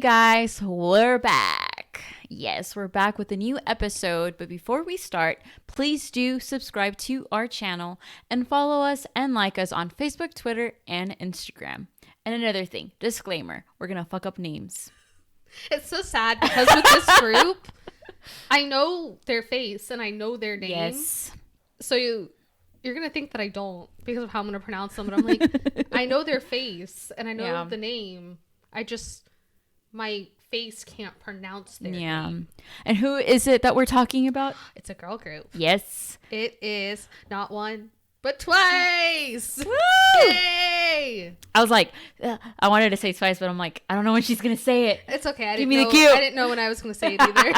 guys, we're back. Yes, we're back with a new episode, but before we start, please do subscribe to our channel and follow us and like us on Facebook, Twitter, and Instagram. And another thing, disclaimer, we're gonna fuck up names. It's so sad because with this group, I know their face and I know their name. Yes. So you're gonna think that I don't because of how I'm gonna pronounce them, but I'm like, I know their face and I know the name. My face can't pronounce their name. And who is it that we're talking about? It's a girl group. Yes. It is not one, but twice. Woo! Yay! I was like, I wanted to say twice, but I'm like, I don't know when she's going to say it. It's okay. I Give me the cue. I didn't know when I was going to say it either.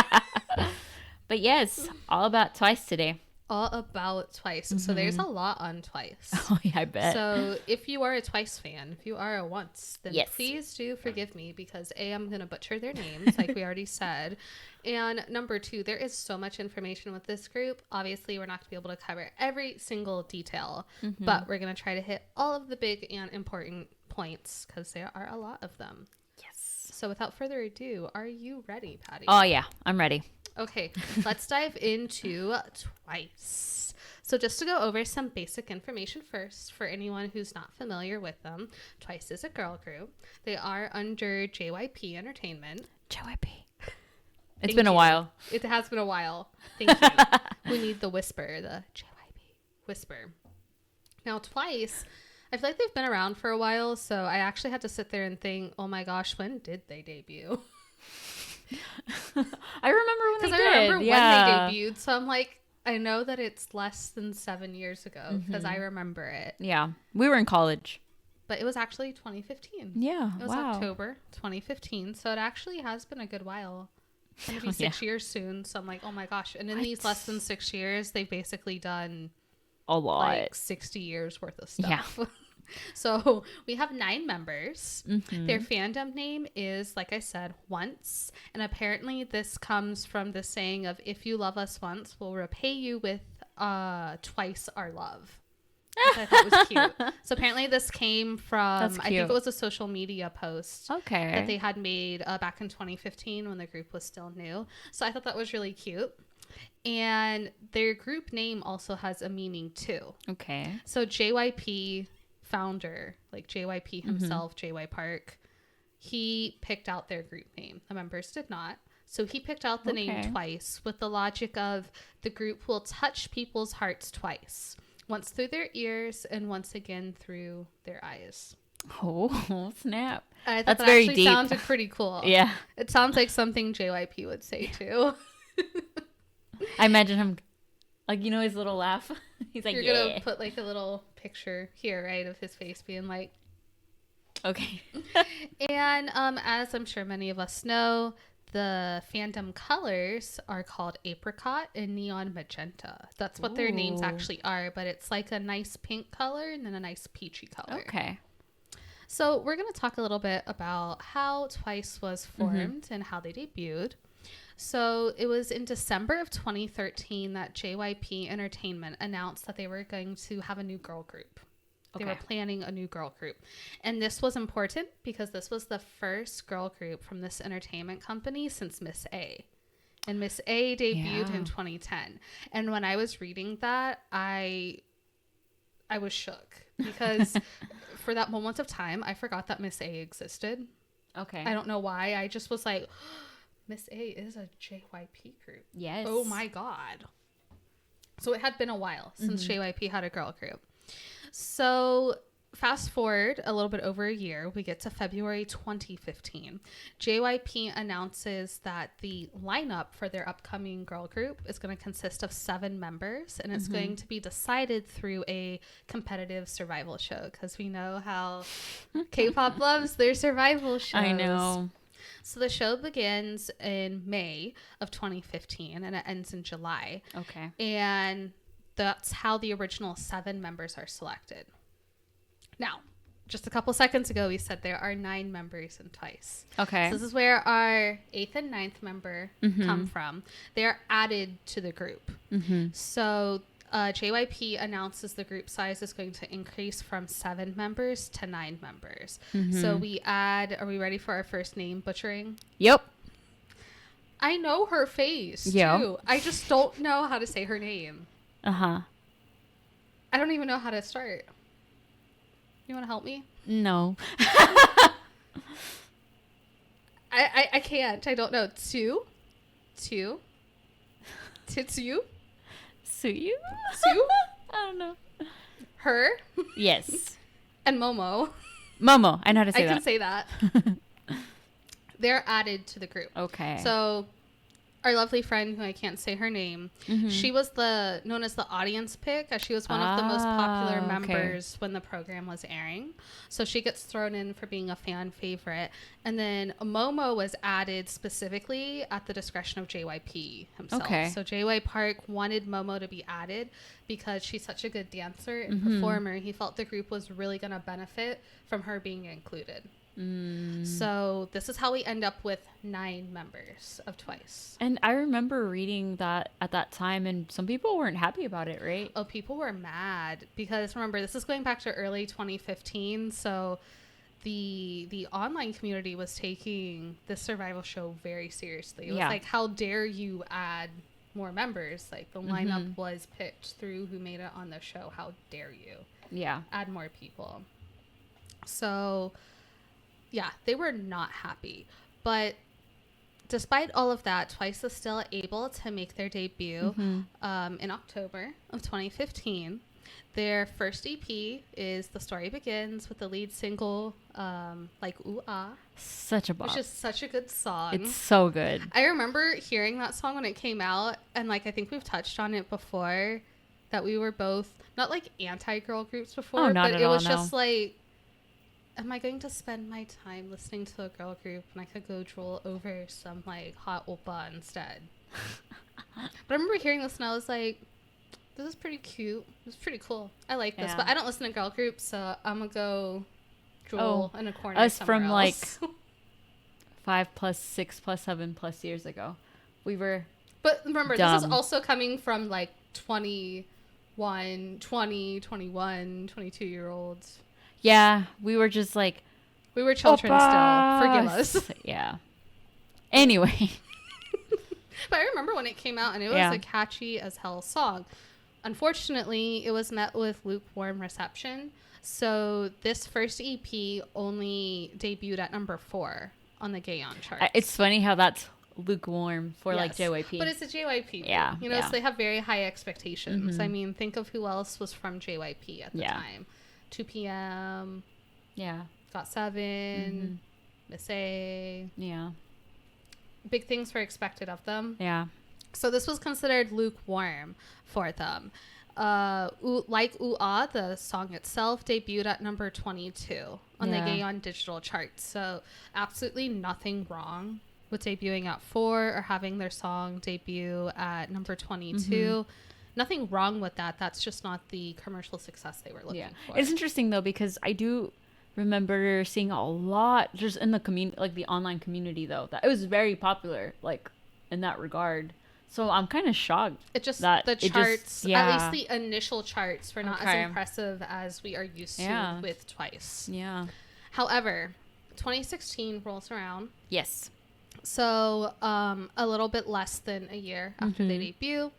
But yes, all about Twice today. All about Twice. Mm-hmm. So there's a lot on Twice. Oh, yeah, I bet. So if you are a Twice fan, if you are a Once, then please do forgive me because A, I'm going to butcher their names like we already said. And number two, there is so much information with this group. Obviously, we're not going to be able to cover every single detail, but we're going to try to hit all of the big and important points because there are a lot of them. Yes. So without further ado, are you ready, Patty? Oh, yeah, I'm ready. Okay, let's dive into Twice. So just to go over some basic information first, for anyone who's not familiar with them, Twice is a girl group. They are under JYP Entertainment. JYP. It's been a while. It has been a while. Thank you. We need the whisper, the JYP whisper. Now, Twice, I feel like they've been around for a while, so I actually had to sit there and think, oh my gosh, when did they debut? I remember when they debuted, so I'm like, I know that it's less than 7 years ago because I remember it. Yeah, we were in college, but it was actually 2015. Yeah, it was October 2015, so it actually has been a good while. It's gonna be 6 years soon, so I'm like, oh my gosh! And in these less than 6 years, they've basically done a lot, like 60 years worth of stuff. Yeah. So we have 9 members. Their fandom name is, like I said, Once. And apparently this comes from the saying of, if you love us once, we'll repay you with twice our love. Which I thought was cute. So apparently this came from, I think it was a social media post that they had made back in 2015 when the group was still new. So I thought that was really cute. And their group name also has a meaning too. Okay. So JYP founder, like JYP himself, JY Park, he picked out their group name. The members did not. So he picked out the name Twice with the logic of the group will touch people's hearts twice. Once through their ears and once again through their eyes. Oh, snap. I thought that very deep. Sounded pretty cool. Yeah. It sounds like something JYP would say too. I imagine him, like, you know, his little laugh. He's like, You're going to put like a little picture here, right, of his face being like, okay. And as I'm sure many of us know, the fandom colors are called apricot and neon magenta. That's what their names actually are, but it's like a nice pink color and then a nice peachy color. Okay. So we're going to talk a little bit about how Twice was formed and how they debuted. So it was in December of 2013 that JYP Entertainment announced that they were going to have a new girl group. They were planning a new girl group. And this was important because this was the first girl group from this entertainment company since Miss A. And Miss A debuted in 2010. And when I was reading that, I was shook because for that moment of time, I forgot that Miss A existed. Okay. I don't know why. I just was like, Miss A is a JYP group. Yes. Oh my God. So it had been a while since JYP had a girl group. So fast forward a little bit over a year, we get to February 2015. JYP announces that the lineup for their upcoming girl group is going to consist of 7 members, and it's going to be decided through a competitive survival show because we know how K-pop loves their survival shows. I know. So the show begins in May of 2015 and it ends in July. Okay. And that's how the original 7 members are selected. Now, just a couple seconds ago, we said there are 9 members in Twice. Okay. So this is where our 8th and 9th member come from. They are added to the group. So JYP announces the group size is going to increase from 7 members to 9 members. So we add, are we ready for our first name butchering? Yep. I know her face too. I just don't know how to say her name. I don't even know how to start. You want to help me? No. I can't. I don't know. Tsu? Titsu? Suyu? Sue? I don't know. Her? Yes. And Momo. Momo. I know how to say that. I can say that. They're added to the group. Okay. So our lovely friend, who I can't say her name, she was known as the audience pick, as she was one of the most popular members when the program was airing. So she gets thrown in for being a fan favorite. And then Momo was added specifically at the discretion of JYP himself. Okay. So JY Park wanted Momo to be added because she's such a good dancer and performer. He felt the group was really going to benefit from her being included. So this is how we end up with 9 members of Twice. And I remember reading that at that time, and some people weren't happy about it, right? Oh, people were mad because remember, this is going back to early 2015. So the online community was taking this survival show very seriously. It was like, how dare you add more members? Like the lineup was picked through who made it on the show. How dare you? Add more people. So yeah, they were not happy. But despite all of that, Twice is still able to make their debut in October of 2015. Their first EP is The Story Begins with the lead single, like Ooh Ah. Such a bop. Which is such a good song. It's so good. I remember hearing that song when it came out, and like I think we've touched on it before, that we were both, not like anti-girl groups before, but it was just like, am I going to spend my time listening to a girl group when I could go drool over some like hot oppa instead? But I remember hearing this and I was like, this is pretty cute. It's pretty cool. I like this, but I don't listen to girl groups, so I'm gonna go drool in a corner us somewhere from else. Like 5 plus 6 plus 7 plus years ago. We were But remember, dumb. This is also coming from like 21, 22-year-olds. Yeah, we were just like... We were children still. Forgive us. Yeah. Anyway. But I remember when it came out, and it was a catchy as hell song. Unfortunately, it was met with lukewarm reception. So this first EP only debuted at number 4 on the Gaon chart. It's funny how that's lukewarm for like JYP. But it's a JYP. Yeah. You know, so they have very high expectations. I mean, think of who else was from JYP at the time. 2 PM. Yeah. GOT7. Miss A. Yeah. Big things were expected of them. Yeah. So this was considered lukewarm for them. Like Ooh Ah, the song itself debuted at number 22 on the Gaon digital charts. So absolutely nothing wrong with debuting at 4 or having their song debut at number 22. Nothing wrong with that. That's just not the commercial success they were looking for. It's interesting though, because I do remember seeing a lot just in the community, like the online community though, that it was very popular, like in that regard. So I'm kind of shocked. It just, that the charts, at least the initial charts, were not as impressive as we are used to with Twice. Yeah. However, 2016 rolls around. Yes. So a little bit less than a year after they debut,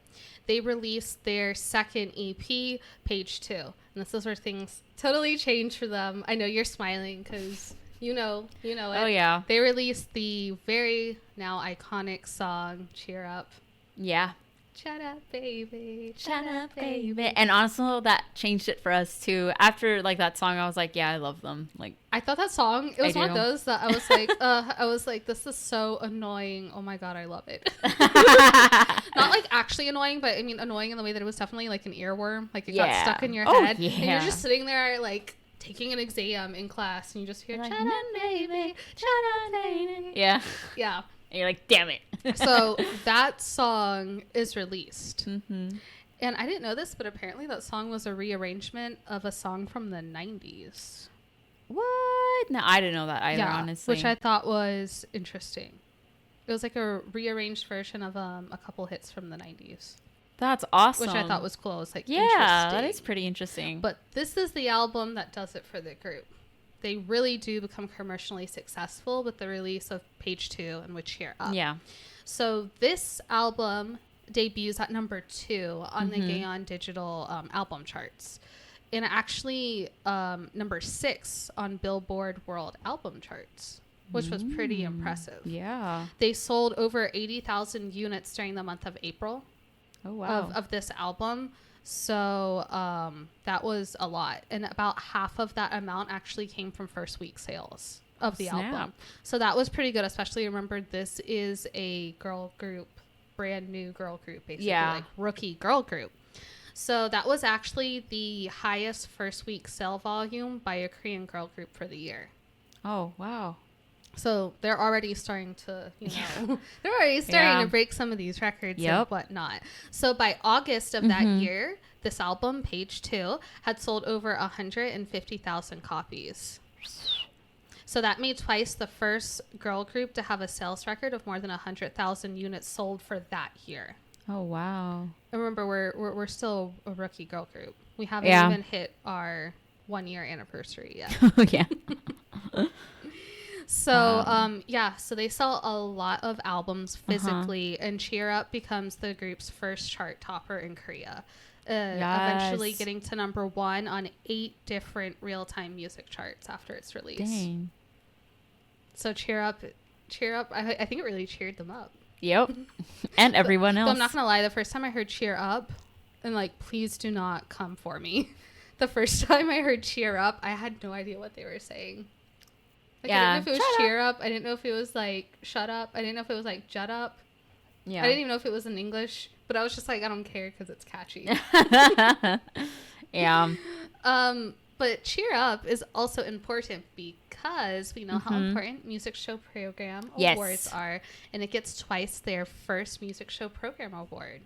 they released their second EP, Page 2. And this is where things totally changed for them. I know you're smiling because you know it. Oh, yeah. They released the very now iconic song, Cheer Up. Yeah. Shut up, baby. Shut up, baby. And honestly, that changed it for us too. After like that song, I was like, yeah, I love them. Like, I thought that song, it was one of those that I was like, this is so annoying. Oh my God, I love it. Not like actually annoying, but I mean annoying in the way that it was definitely like an earworm. Like it got stuck in your head. Yeah. And you're just sitting there like taking an exam in class and you just hear, like, shut up, baby. Shut up, baby. Yeah. Yeah. And you're like, damn it. So that song is released. And I didn't know this, but apparently that song was a rearrangement of a song from the 90s. What? No, I didn't know that either, honestly. Which I thought was interesting. It was like a rearranged version of a couple hits from the 90s. That's awesome. Which I thought was cool. I was like, yeah, interesting. That is pretty interesting. But this is the album that does it for the group. They really do become commercially successful with the release of Page 2 and with Cheer Up. Yeah. So this album debuts at number 2 on the Gaon Digital album charts. And actually number 6 on Billboard World Album Charts, which was pretty impressive. Yeah. They sold over 80,000 units during the month of April. Oh, wow. Of this album. So that was a lot. And about half of that amount actually came from first week sales of the album. So that was pretty good. Especially remember, this is a girl group, brand new girl group, basically. Yeah. Like rookie girl group. So that was actually the highest first week sale volume by a Korean girl group for the year. Oh, wow. So they're already starting to, they're already starting to break some of these records and whatnot. So by August of that year, this album, Page 2, had sold over 150,000 copies. So that made Twice the first girl group to have a sales record of more than 100,000 units sold for that year. Oh, wow. And remember, we're still a rookie girl group. We haven't even hit our 1 year anniversary yet. Yeah. So, so they sell a lot of albums physically, and Cheer Up becomes the group's first chart topper in Korea, eventually getting to number 1 on 8 different real-time music charts after its release. Dang. So Cheer Up, I think it really cheered them up. Yep. And everyone else. So I'm not going to lie, the first time I heard Cheer Up, and like, please do not come for me. The first time I heard Cheer Up, I had no idea what they were saying. Like, I didn't know if it was cheer up. I didn't know if it was like shut up. I didn't know if it was like jut up. Yeah. I didn't even know if it was in English, but I was just like, I don't care because it's catchy. Yeah. But Cheer Up is also important because we know how important music show program awards are, and it gets Twice their first music show program award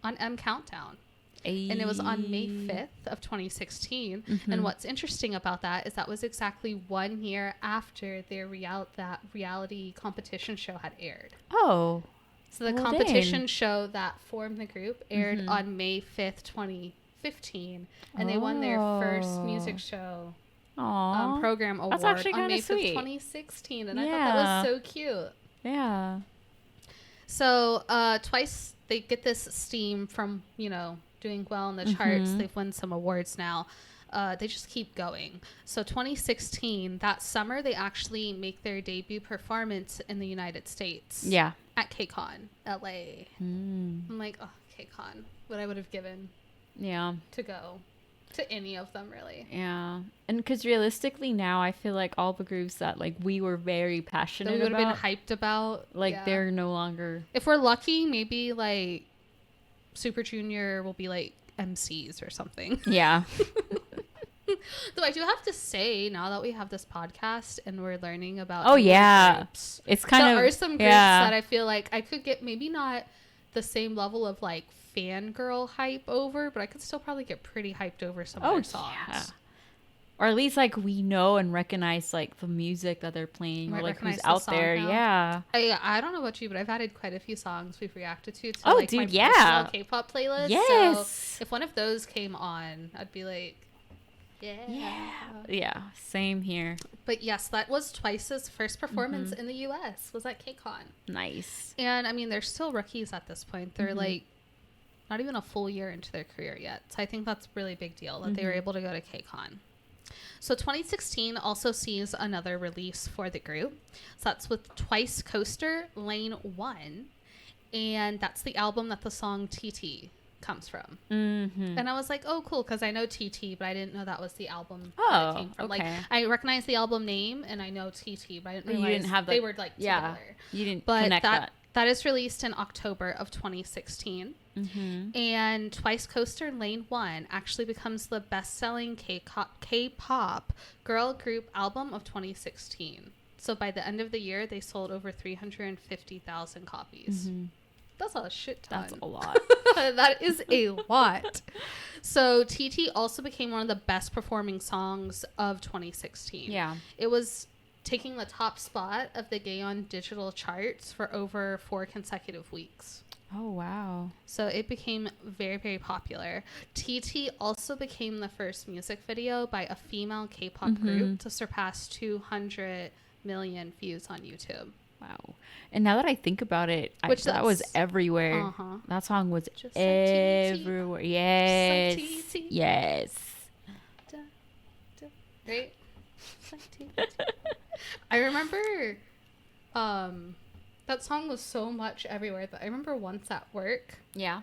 on M Countdown. And it was on May 5th of 2016. And what's interesting about that is that was exactly 1 year after their that reality competition show had aired. Oh. So the competition show that formed the group aired on May 5th, 2015. And they won their first music show program award on May 5th, 2016. And I thought that was so cute. Yeah. So Twice, they get this steam from, doing well in the charts. They've won some awards now. They just keep going. So 2016, that summer, they actually make their debut performance in the United States. Yeah. At KCON, LA. I'm like, oh, KCON. What I would have given. Yeah. To go to any of them, really. Yeah. And because realistically now, I feel like all the groups that like we were very passionate about. That we would have been hyped about. Like they're no longer. If we're lucky, maybe like Super Junior will be like MCs or something. Yeah. Though I do have to say, now that we have this podcast and we're learning about groups, it's kind of there are some groups that I feel like I could get maybe not the same level of like fangirl hype over, but I could still probably get pretty hyped over some of their songs. Yeah. Or at least like we know and recognize like the music that they're playing, or like who's out there. Now. Yeah. I don't know about you, but I've added quite a few songs we've reacted to like dude, my personal K-pop playlist. Yes. So if one of those came on, I'd be like, yeah, same here. But yes, that was Twice's first performance in the US, was at KCON. Nice. And I mean, they're still rookies at this point. They're like not even a full year into their career yet. So I think that's a really big deal that they were able to go to KCON. So 2016 also sees another release for the group. So that's with Twice Coaster Lane 1. And that's the album that the song TT comes from. And I was like, oh, cool, because I know TT, but I didn't know that was the album that it came from. Okay. Like, I recognize the album name and I know TT, but I didn't realize they were like together. You didn't connect that. That is released in October of 2016. And Twice Coaster Lane 1 actually becomes the best-selling K-pop girl group album of 2016. So by the end of the year, they sold over 350,000 copies. That's a shit ton. That's a lot. That is a lot. So TT also became one of the best performing songs of 2016. Yeah. It was taking the top spot of the Gaon digital charts for over 4 consecutive weeks. Oh, wow. So it became very, very popular. TT also became the first music video by a female K-pop group to surpass 200 million views on YouTube. Wow. And now that I think about it, that was everywhere. That song was just everywhere. Like yes. Just like yes. Right? Like I remember that song was so much everywhere that I remember once at work. Yeah.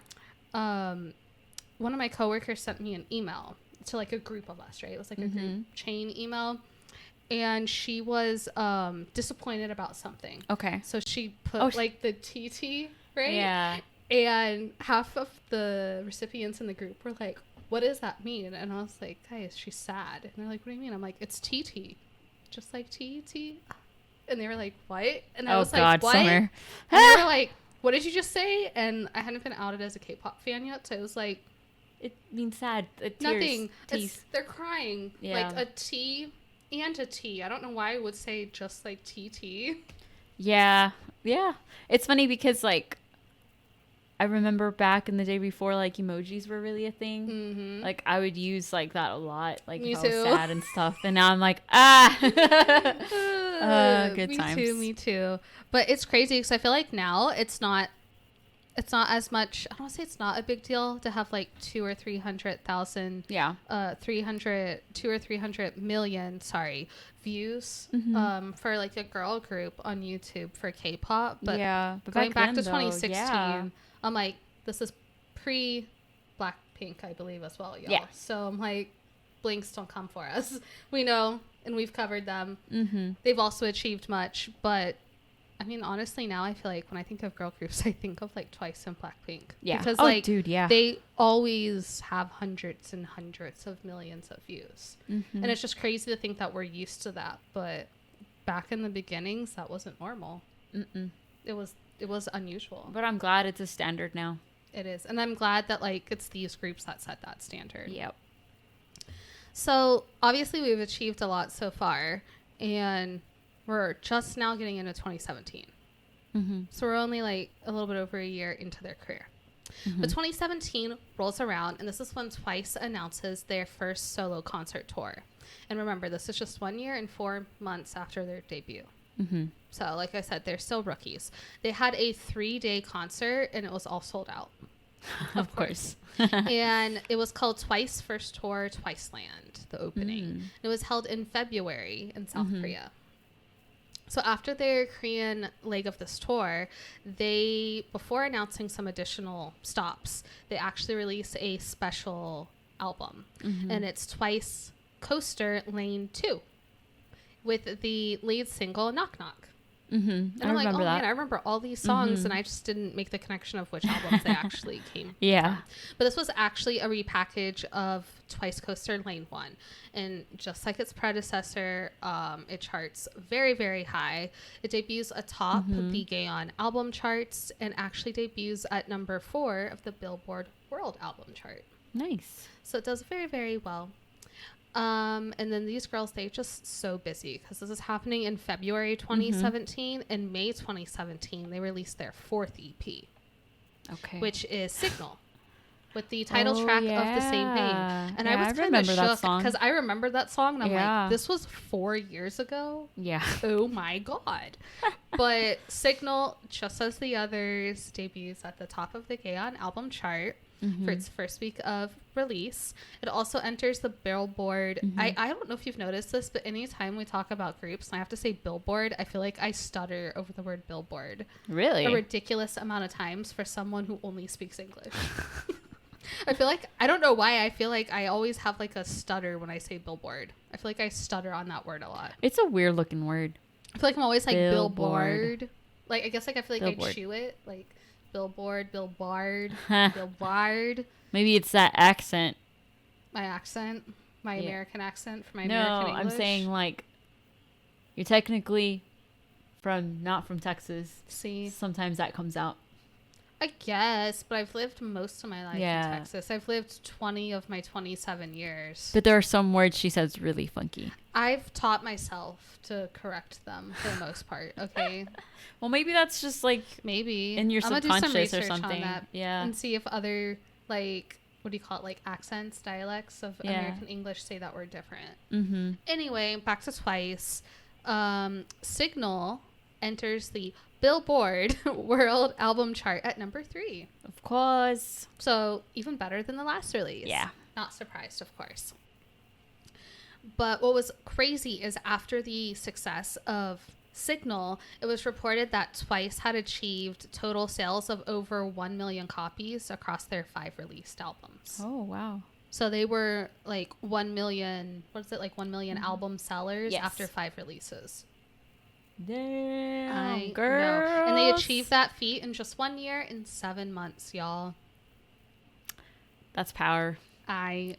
One of my coworkers sent me an email to like a group of us, right? It was like a group chain email. And she was disappointed about something. Okay. So she put like the TT, right? Yeah. And half of the recipients in the group were like, what does that mean? And I was like, guys, she's sad. And they're like, what do you mean? I'm like, it's TT. Just like TT. And they were like, what? And I was like, what? Summer. And they were like, what did you just say? And I hadn't been outed as a K-pop fan yet. So I was like, it means sad. Nothing. They're crying. Yeah. Like a T and a T. I don't know why I would say just like TT. Yeah. Yeah. It's funny because like I remember back in the day before like emojis were really a thing. Like I would use like that a lot. Like me if too. I was sad and stuff. And now I'm like, good times. Me too. But it's crazy because I feel like now it's not as much. I don't want to say it's not a big deal to have like 200,000 or 300,000. Yeah. 200 or 300 million. Sorry, views. For like a girl group on YouTube for K-pop. But yeah. But going back to 2016, I'm like, this is pre Blackpink, I believe as well, y'all. Yeah. So I'm like, Blinks don't come for us. We know, and we've covered them. They've also achieved much, but. I mean, honestly, now I feel like when I think of girl groups, I think of like Twice and Blackpink. Yeah. Because yeah. They always have hundreds and hundreds of millions of views. And it's just crazy to think that we're used to that. But back in the beginnings, that wasn't normal. It was unusual. But I'm glad it's a standard now. It is. And I'm glad that like it's these groups that set that standard. Yep. So obviously we've achieved a lot so far. And we're just now getting into 2017. So we're only like a little bit over a year into their career. But 2017 rolls around, and this is when Twice announces their first solo concert tour. And remember, this is just 1 year and 4 months after their debut. So like I said, they're still rookies. They had a 3-day concert, and it was all sold out. Of course. And it was called Twice First Tour Twiceland, the opening. It was held in February in South Korea. So after their Korean leg of this tour, before announcing some additional stops, they actually released a special album. And it's Twice Coaster Lane 2 with the lead single Knock Knock. And I'm like, man, I remember all these songs, and I just didn't make the connection of which albums they actually came from. But this was actually a repackage of Twice Coaster Lane 1. And just like its predecessor, it charts very, very high. It debuts atop the Gaon album charts and actually debuts at number 4 of the Billboard World Album Chart. Nice. So it does very, very well. And then these girls, they're just so busy because this is happening in February 2017. In May 2017, they released their 4th EP, which is Signal, with the title track of the same name. And I was kind of shook because I remember that song, and I'm like, this was 4 years ago. Yeah. Oh my God. But Signal, just as the others, debuts at the top of the Gaon album chart. For its first week of release. It also enters the Billboard. I don't know if you've noticed this, but anytime we talk about groups and I have to say Billboard, I feel like I stutter over the word Billboard. Really? A ridiculous amount of times for someone who only speaks English. I feel like, I don't know why, I feel like I always have like a stutter when I say Billboard. I feel like I stutter on that word a lot. It's a weird looking word. I feel like I'm always like Billboard. Like, I guess like I feel like I chew it. Like, Billboard. Maybe it's that accent. My accent? My American accent for my American English? No, I'm saying like you're technically not from Texas. See? Sometimes that comes out. I guess, but I've lived most of my life in Texas. I've lived 20 of my 27 years. But there are some words she says really funky. I've taught myself to correct them for the most part, okay? Well, maybe that's just like maybe in your subconscious I'm gonna do some or research something. on that, and see if other, like, what do you call it, like accents, dialects of American English say that word different. Anyway, back to Twice. Signal enters the Billboard World Album Chart at number 3. Of course. So even better than the last release. Yeah. Not surprised, of course. But what was crazy is after the success of Signal, it was reported that Twice had achieved total sales of over 1 million copies across their 5 released albums. Oh, wow. So they were like 1 million, what is it, like 1 million album sellers after 5 releases. Damn, I girls. know. And they achieved that feat in just 1 year and 7 months, y'all. That's power.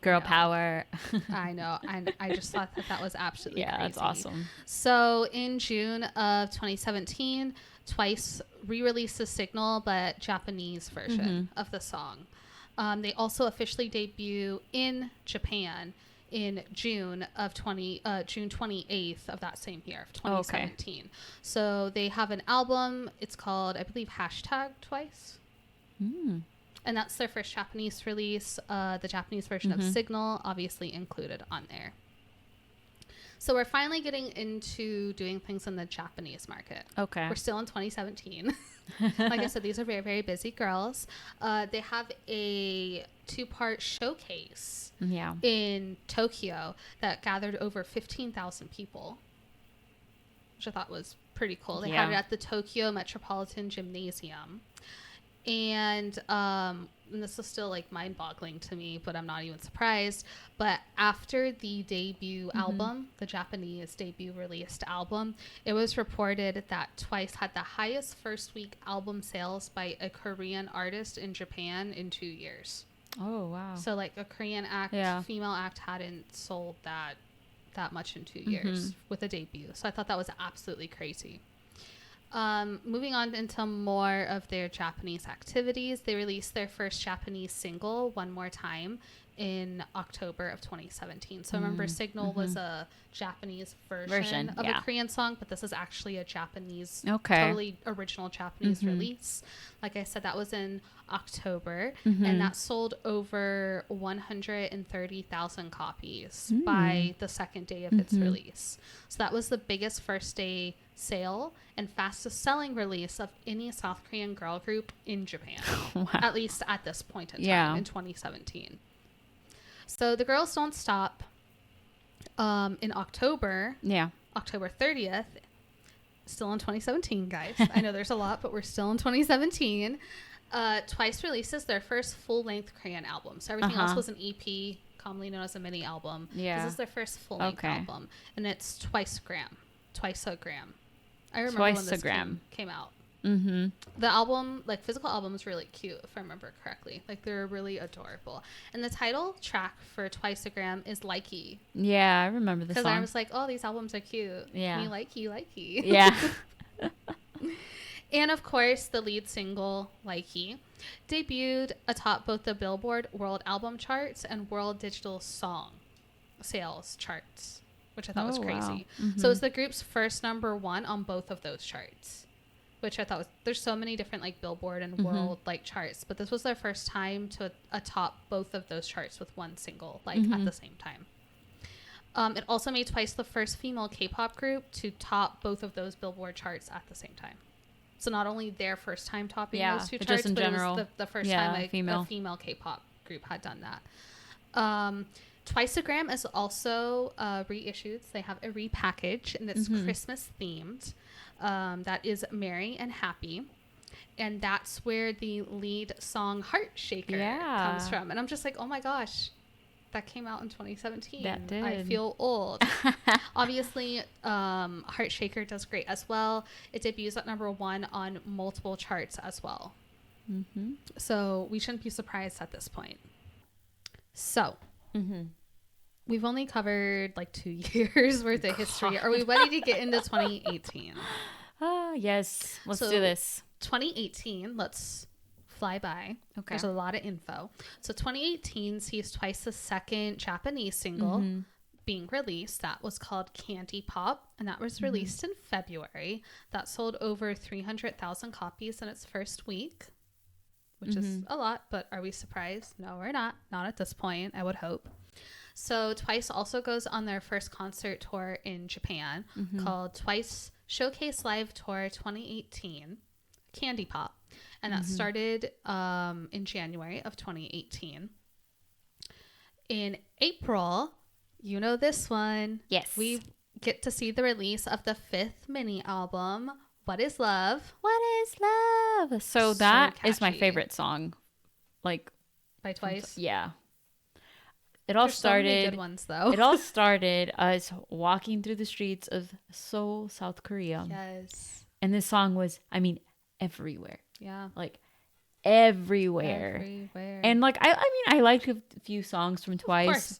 Girl power. I know. And I just thought that was absolutely crazy. That's awesome. So in June of 2017, Twice re-released the Signal, but Japanese version of the song. They also officially debut in Japan in June 28th of that same year of 2017. Okay. So they have an album. It's called, I believe, #Twice. And that's their first Japanese release. The Japanese version of Signal obviously included on there. So we're finally getting into doing things in the Japanese market. Okay. We're still in 2017. Like I said, these are very, very busy girls. They have a 2-part showcase in Tokyo that gathered over 15,000 people, which I thought was pretty cool. They had it at the Tokyo Metropolitan Gymnasium. And this is still like mind-boggling to me, but I'm not even surprised. But after the debut album, the Japanese debut released album, it was reported that Twice had the highest first week album sales by a Korean artist in Japan in 2 years. Oh, wow. So like a Korean act, female act hadn't sold that much in 2 years with a debut. So I thought that was absolutely crazy. Moving on into more of their Japanese activities, they released their first Japanese single, One More Time, in October of 2017. So remember, Signal was a Japanese version of a Korean song, but this is actually a Japanese, totally original Japanese release. Like I said, that was in October, and that sold over 130,000 copies by the second day of its release. So that was the biggest first day sale and fastest selling release of any South Korean girl group in Japan. Wow. At least at this point in time in 2017. So the girls don't stop. In October, October 30th, still in 2017, guys. I know there's a lot, but we're still in 2017. Twice releases their first full-length Korean album. So everything else was an EP, commonly known as a mini album. This is their first full-length album, and it's Twice-a-gram. I remember when this came out. The album, like physical album, is really cute if I remember correctly. Like they're really adorable. And the title track for Twice-a-gram is Likey. Yeah, I remember the song. Because I was like, oh, these albums are cute. Yeah. Me likey. Yeah. And of course, the lead single, Likey, debuted atop both the Billboard World Album Charts and World Digital Song Sales Charts, which I thought was crazy. Wow. So it's the group's first #1 on both of those charts, which I thought was, there's so many different like Billboard and World like charts, but this was their first time to atop both of those charts with one single like at the same time. It also made Twice the first female K-pop group to top both of those Billboard charts at the same time. So not only their first time topping those two charts, just in but general, it was the first time a female K-pop group had done that. Twice-a-gram is also reissued. So they have a repackage, and it's Christmas themed. That is Merry and Happy. And that's where the lead song Heart Shaker comes from. And I'm just like, oh my gosh, that came out in 2017. That did. I feel old. Obviously, Heart Shaker does great as well. It debuts at #1 on multiple charts as well. So we shouldn't be surprised at this point. So we've only covered like 2 years worth of history. Are we ready to get into 2018? Yes. Let's do this. 2018, let's flyby. Okay. There's a lot of info. So 2018 sees Twice's second Japanese single being released. That was called Candy Pop, and that was released in February. That sold over 300,000 copies in its first week, which is a lot, but are we surprised? No, we're not. Not at this point, I would hope. So Twice also goes on their first concert tour in Japan called Twice Showcase Live Tour 2018, Candy Pop. And that started in January of 2018. In April, you know this one. Yes. We get to see the release of the 5th mini album, What Is Love? What is love? So that is my favorite song. Like, by Twice? Yeah. It all started. So many good ones, though. It all started us walking through the streets of Seoul, South Korea. Yes. And this song was, I mean, everywhere. Yeah. Like everywhere. And like I liked a few songs from Twice. Of course.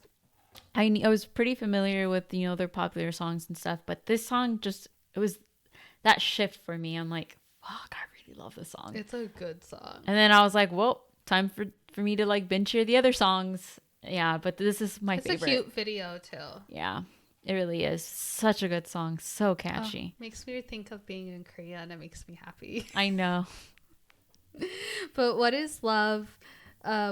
I was pretty familiar with, their popular songs and stuff, but this song it was that shift for me. I'm like, fuck, I really love this song. It's a good song. And then I was like, well, time for me to like binge hear the other songs. Yeah, but this is my favorite. It's a cute video too. Yeah, it really is. Such a good song. So catchy. Makes me think of being in Korea, and it makes me happy. I know. But What Is Love,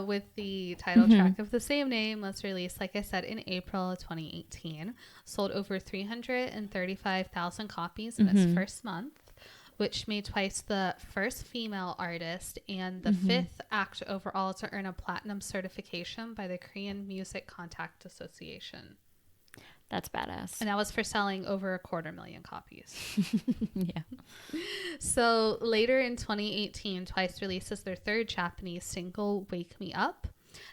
with the title track of the same name, was released, like I said, in April of 2018. Sold over 335,000 copies in its first month, which made Twice the first female artist and the 5th act overall to earn a platinum certification by the Korean Music Contact Association. That's badass. And that was for selling over 250,000 copies. Yeah. So later in 2018, Twice releases their third Japanese single, Wake Me Up.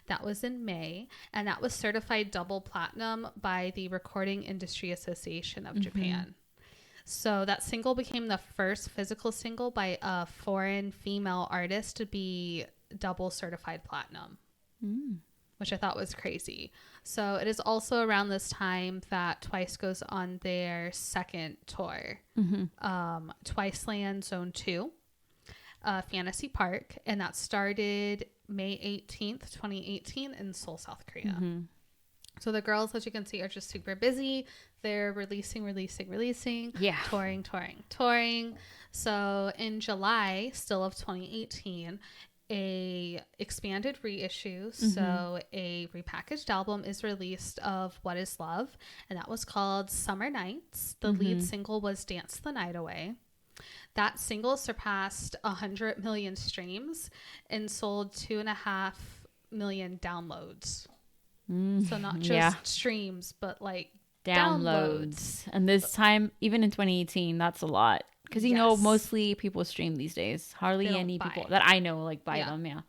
That was in May, and that was certified double platinum by the Recording Industry Association of Japan. So that single became the first physical single by a foreign female artist to be double certified platinum, which I thought was crazy. So it is also around this time that Twice goes on their second tour, Twice Land Zone 2, Fantasy Park, and that started May 18th, 2018 in Seoul, South Korea. So the girls, as you can see, are just super busy. They're releasing. Yeah. Touring. So in July, still of 2018, a expanded reissue, so a repackaged album is released of What Is Love, and that was called Summer Nights. The lead single was Dance the Night Away. That single surpassed 100 million streams and sold 2.5 million downloads. So not just streams, but like downloads. And this time, even in 2018, that's a lot. Because, mostly people stream these days. Hardly any people that I know buy them. Yeah.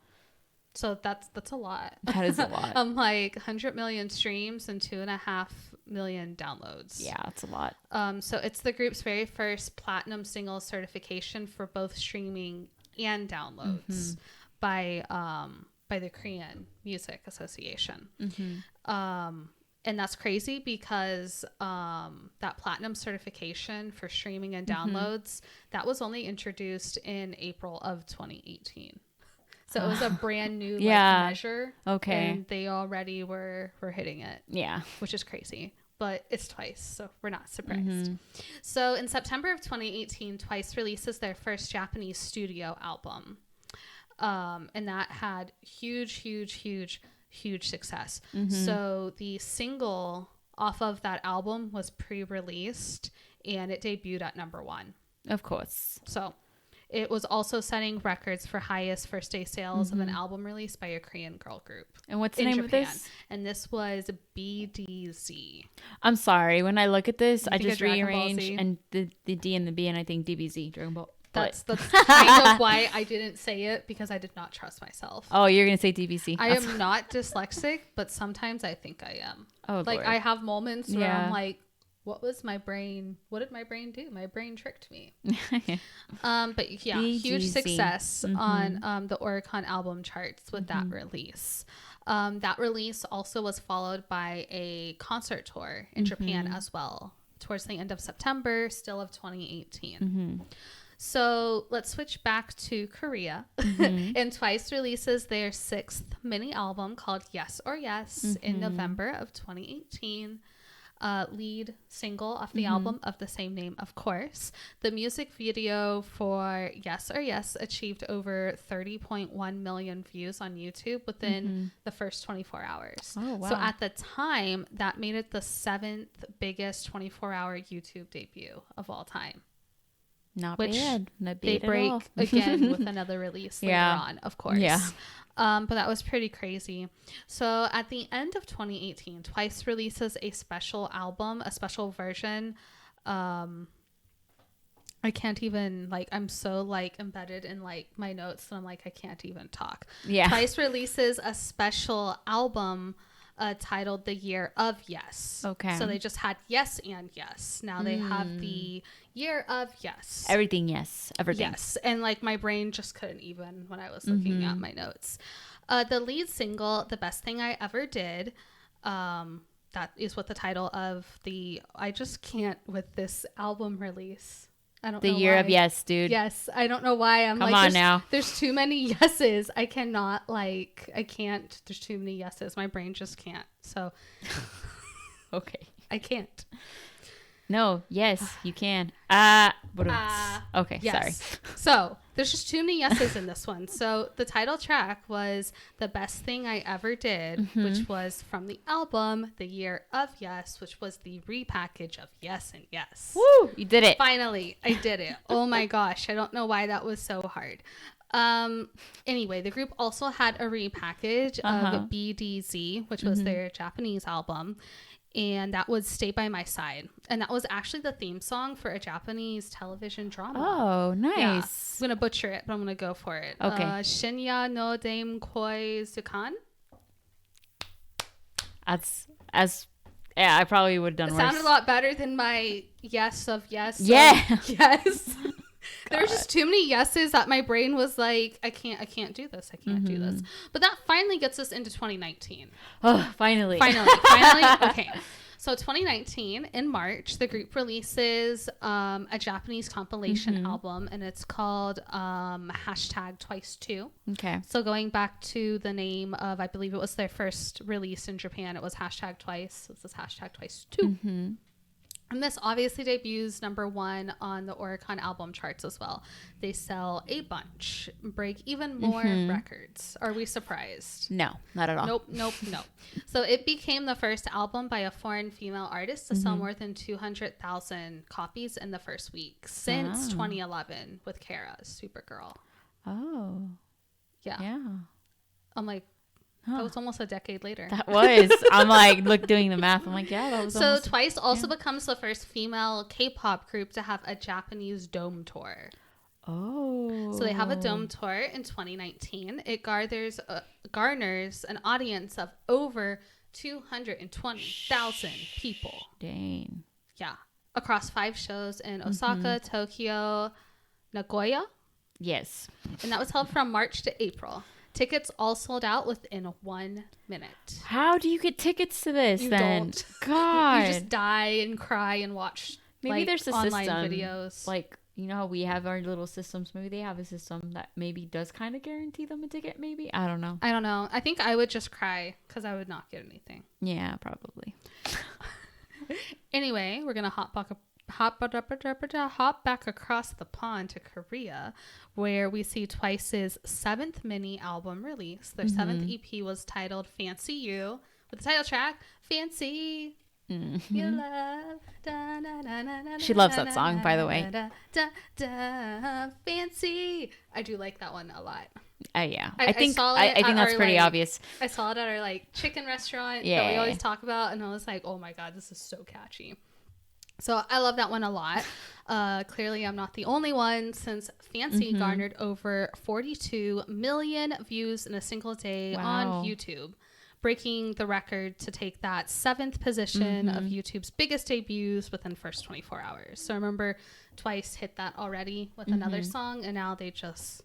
So that's a lot. That is a lot. I'm like 100 million streams and 2.5 million downloads. Yeah, it's a lot. So it's the group's very first platinum single certification for both streaming and downloads by the Korean Music Association. And that's crazy because that platinum certification for streaming and downloads, that was only introduced in April of 2018. So it was a brand new measure. Okay. And they already were hitting it. Yeah. Which is crazy. But it's Twice, so we're not surprised. So in September of 2018, Twice releases their first Japanese studio album. And that had huge success. So the single off of that album was pre-released and it debuted at number 1. Of course. So it was also setting records for highest first day sales of an album released by a Korean girl group. And what's the name of this? And this was BDZ. I'm sorry. When I look at this, I just rearrange and the D and the B and I think DBZ, Dragon Ball. That's kind of why I didn't say it, because I did not trust myself. Oh, you're going to say DBC. I am not dyslexic, but sometimes I think I am. Oh, like Lord. I have moments where I'm like, what did my brain do? My brain tricked me. But yeah, BGC. Huge success on the Oricon album charts with that release. That release also was followed by a concert tour in Japan as well, towards the end of September, still of 2018. So let's switch back to Korea. And Twice releases their 6th mini album called Yes or Yes in November of 2018. Lead single off the album of the same name, of course. The music video for Yes or Yes achieved over 30.1 million views on YouTube within the first 24 hours. Oh, wow. So at the time, that made it the 7th biggest 24-hour YouTube debut of all time. Not which bad. Not bad they at break all. again with another release later on, of course. Yeah. But that was pretty crazy. So at the end of 2018, Twice releases a special album, a special version. I can't even, like, I'm so, like, embedded in, like, my notes that I'm like, I can't even talk. Yeah. Twice releases a special album titled The Year of Yes. Okay. So they just had Yes and Yes. Now they have the Year of Yes. Everything, yes. Everything. Yes. And like my brain just couldn't even when I was looking at my notes. The lead single, The Best Thing I Ever Did, that is what the title of I just can't with this album release. I don't know The Year why. of Yes, dude. Yes. I don't know why. Come on now. There's too many yeses. I can't. There's too many yeses. My brain just can't. So. Okay. I can't. No, yes, you can. Okay, Yes. sorry. So there's just too many yeses in this one. So the title track was The Best Thing I Ever Did, which was from the album The Year of Yes, which was the repackage of Yes and Yes. Woo! You did it. Finally, I did it. Oh my gosh. I don't know why that was so hard. Anyway, the group also had a repackage of BDZ, which was their Japanese album. And that was Stay By My Side. And that was actually the theme song for a Japanese television drama. Oh, nice. Yeah. I'm going to butcher it, but I'm going to go for it. Okay. Shinya no Dame Koi Sukan. Yeah, I probably would have done It worse. sounded a lot better than my yes of yes. Yeah. Yes. There were just too many yeses that my brain was like, I can't do this. I can't do this. But that finally gets us into 2019. Oh, finally. Finally. Okay. So 2019, in March, the group releases a Japanese compilation album, and it's called #Twice2. Okay. So going back to the name of, I believe it was their first release in Japan, it was #Twice. This is #Twice2. And this obviously debuts #1 on the Oricon album charts as well. They sell a bunch, break even more records. Are we surprised? No, not at all. Nope. So it became the first album by a foreign female artist to sell more than 200,000 copies in the first week since 2011 with Kara's Supergirl. Oh. Yeah. I'm like, that was almost a decade later. That was. I'm like, doing the math. I'm like, yeah, that was So Twice also becomes the first female K-pop group to have a Japanese dome tour. Oh. So they have a dome tour in 2019. It garners an audience of over 220,000 people. Dang. Yeah. Across 5 shows in Osaka, Tokyo, Nagoya. Yes. And that was held from March to April. Tickets all sold out within 1 minute. How do you get tickets to this then? Don't. God. You just die and cry and watch maybe there's a online system, videos. Like, you know how we have our little systems? Maybe they have a system that maybe does kind of guarantee them a ticket, maybe? I don't know. I think I would just cry because I would not get anything. Yeah, probably. Anyway, we're going to hop back across the pond to Korea, where we see Twice's 7th mini album release. Their 7th EP was titled Fancy You, with the title track Fancy You Love. Da, da, da, da, da, She loves that da, song, by the way. Da, da, da, fancy. I do like that one a lot. Yeah. I think saw it I think at that's our, pretty like, obvious. I saw it at our chicken restaurant that we Yeah. always talk about, and I was like, oh my god, this is so catchy. So I love that one a lot. Clearly, I'm not the only one, since Fancy garnered over 42 million views in a single day on YouTube, breaking the record to take that 7th position of YouTube's biggest debuts within the first 24 hours. So remember, Twice hit that already with another song, and now they just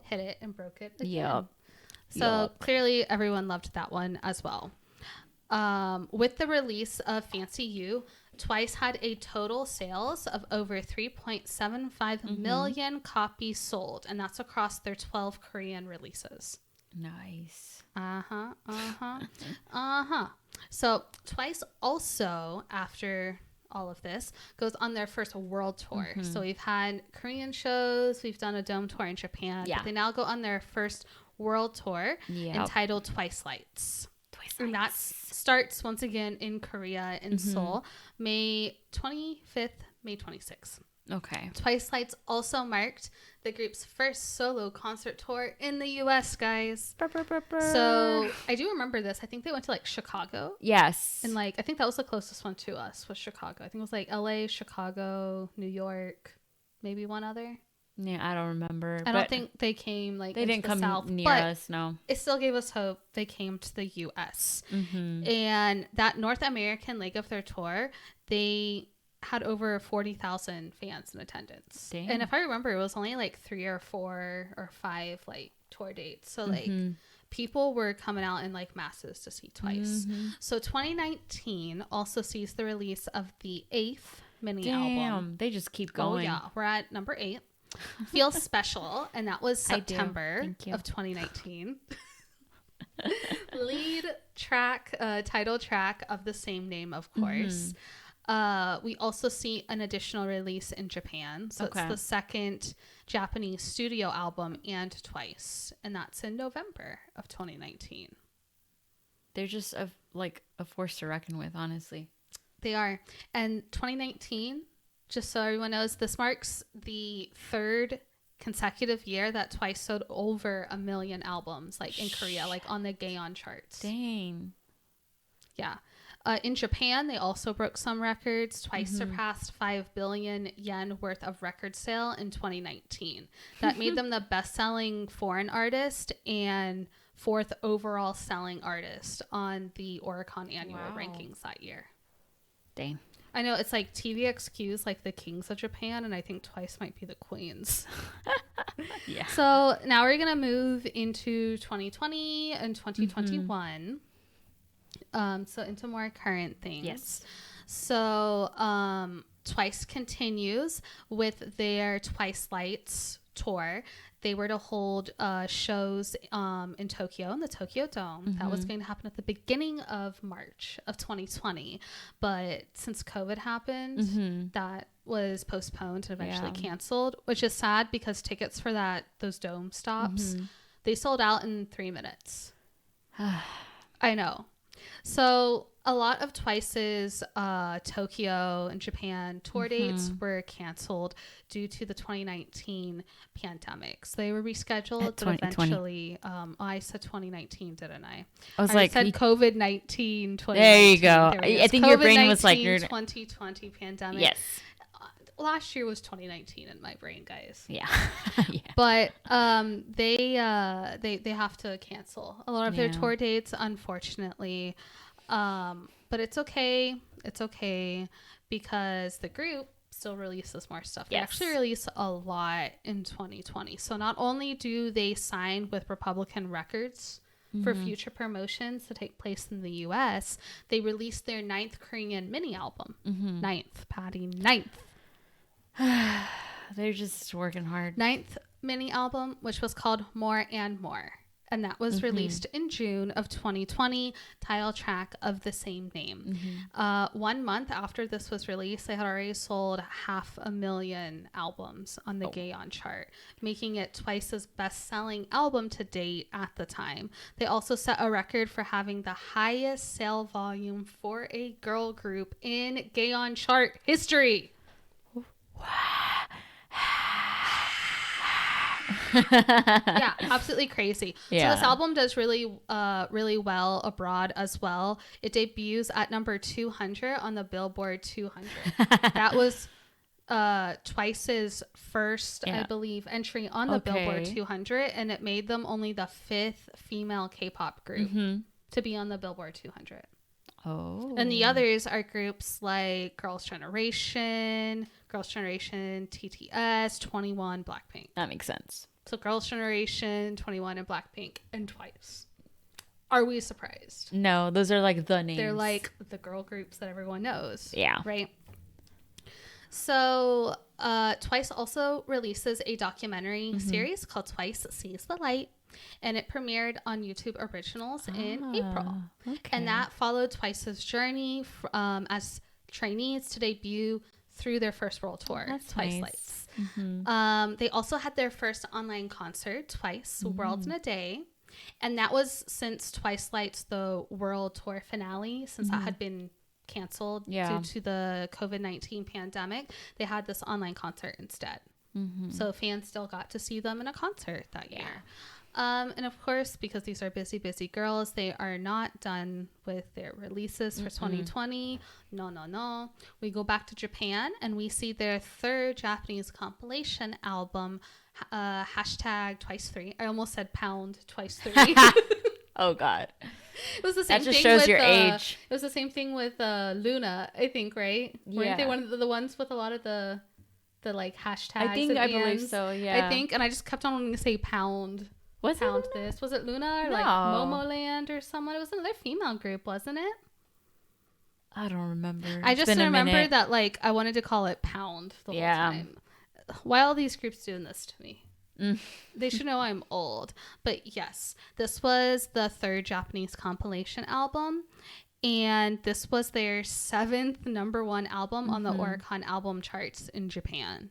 hit it and broke it again. Yep. So clearly everyone loved that one as well. With the release of Fancy You, Twice had a total sales of over 3.75 million copies sold, and that's across their 12 Korean releases. Nice. So Twice also, after all of this, goes on their first world tour. So we've had Korean shows, we've done a dome tour in Japan, but they now go on their first world tour entitled Twice Lights. And that starts once again in Korea, in Seoul, May 25th, May 26th. Okay. Twice Lights also marked the group's first solo concert tour in the U.S., guys. So I do remember this. I think they went to like Chicago. Yes. And like, I think that was the closest one to us, was Chicago. I think it was like L.A., Chicago, New York, maybe one other. Yeah, I don't remember. I don't think they came like they into didn't the come South, near but us. No, it still gave us hope. They came to the U.S. And that North American leg of their tour, they had over 40,000 fans in attendance. Damn. And if I remember, it was only like 3 or 4 or 5 like tour dates. So like people were coming out in like masses to see Twice. So 2019 also sees the release of the 8th mini album. They just keep going. Oh yeah, we're at number 8. Feel Special, and that was September of 2019. Lead track, title track of the same name, of course. We also see an additional release in Japan, so it's the second Japanese studio album and Twice, and that's in November of 2019. They're just a force to reckon with, honestly. They are. And 2019, just so everyone knows, this marks the 3rd consecutive year that Twice sold over 1 million albums, like in Korea, like on the Gaon charts. Dang. Yeah. In Japan, they also broke some records. Twice surpassed 5 billion yen worth of record sale in 2019. That made them the best-selling foreign artist and 4th overall selling artist on the Oricon annual rankings that year. Dang. I know it's like TVXQ's like the kings of Japan, and I think Twice might be the queens. Yeah. So now we're going to move into 2020 and 2021. So into more current things. Yes. So Twice continues with their Twice Lights tour. They were to hold shows in Tokyo, in the Tokyo Dome. That was going to happen at the beginning of March of 2020. But since COVID happened, that was postponed and eventually canceled, which is sad because tickets for those dome stops, they sold out in 3 minutes. I know. So a lot of Twice's Tokyo and Japan tour dates were canceled due to the 2019 pandemic. So they were rescheduled, but eventually, I said 2019, didn't I? I said COVID-19 2019. There you go. I think your brain was like your 2020 pandemic. Yes. Last year was 2019 in my brain, guys. Yeah. Yeah. But they have to cancel a lot of their tour dates, unfortunately. But it's okay. It's okay because the group still releases more stuff. They actually release a lot in 2020. So not only do they sign with Republican Records for future promotions to take place in the US, they released their 9th Korean mini album. 9th, Patty, 9th. They're just working hard. 9th mini album, which was called More and More. And that was released in June of 2020, title track of the same name. 1 month after this was released, they had already sold 500,000 albums on the Gaon chart, making it Twice's best-selling album to date at the time. They also set a record for having the highest sale volume for a girl group in Gaon chart history. Yeah, absolutely crazy. So this album does really well abroad as well. It debuts at number 200 on the Billboard 200. That was Twice's first, I believe, entry on the Billboard 200, and it made them only the 5th female K-pop group to be on the Billboard 200. And the others are groups like Girls' Generation, TTS, 21, Blackpink. That makes sense. So Girls' Generation, 21, and Blackpink, and Twice. Are we surprised? No, those are like the names. They're like the girl groups that everyone knows. Yeah. Right? So, Twice also releases a documentary series called Twice Sees the Light, and it premiered on YouTube Originals in April. Okay. And that followed Twice's journey as trainees to debut through their first world tour, That's Twice nice. Lights. Mm-hmm. They also had their first online concert, Twice World in a Day. And that was since Twice Lights, the world tour finale, since that had been canceled due to the COVID-19 pandemic. They had this online concert instead. So fans still got to see them in a concert that year. And of course, because these are busy girls, they are not done with their releases for 2020. No. We go back to Japan and we see their third Japanese compilation album, hashtag Twice3. I almost said pound Twice3. Oh God. It was the same That just thing shows with, your age. It was the same thing with Luna, I think, right? Weren't they one of the ones with a lot of the like hashtags? I believe so. Yeah. I think, and I just kept on wanting to say pound. Was Pound it? this. Was it Luna or No. like Momoland or someone? It was another female group, wasn't it? I don't remember. I It's just been a remember minute. that like I wanted to call it Pound the whole time. Why are all these groups doing this to me? They should know I'm old. But yes, this was the third Japanese compilation album. And this was their 7th #1 album on the Oricon album charts in Japan.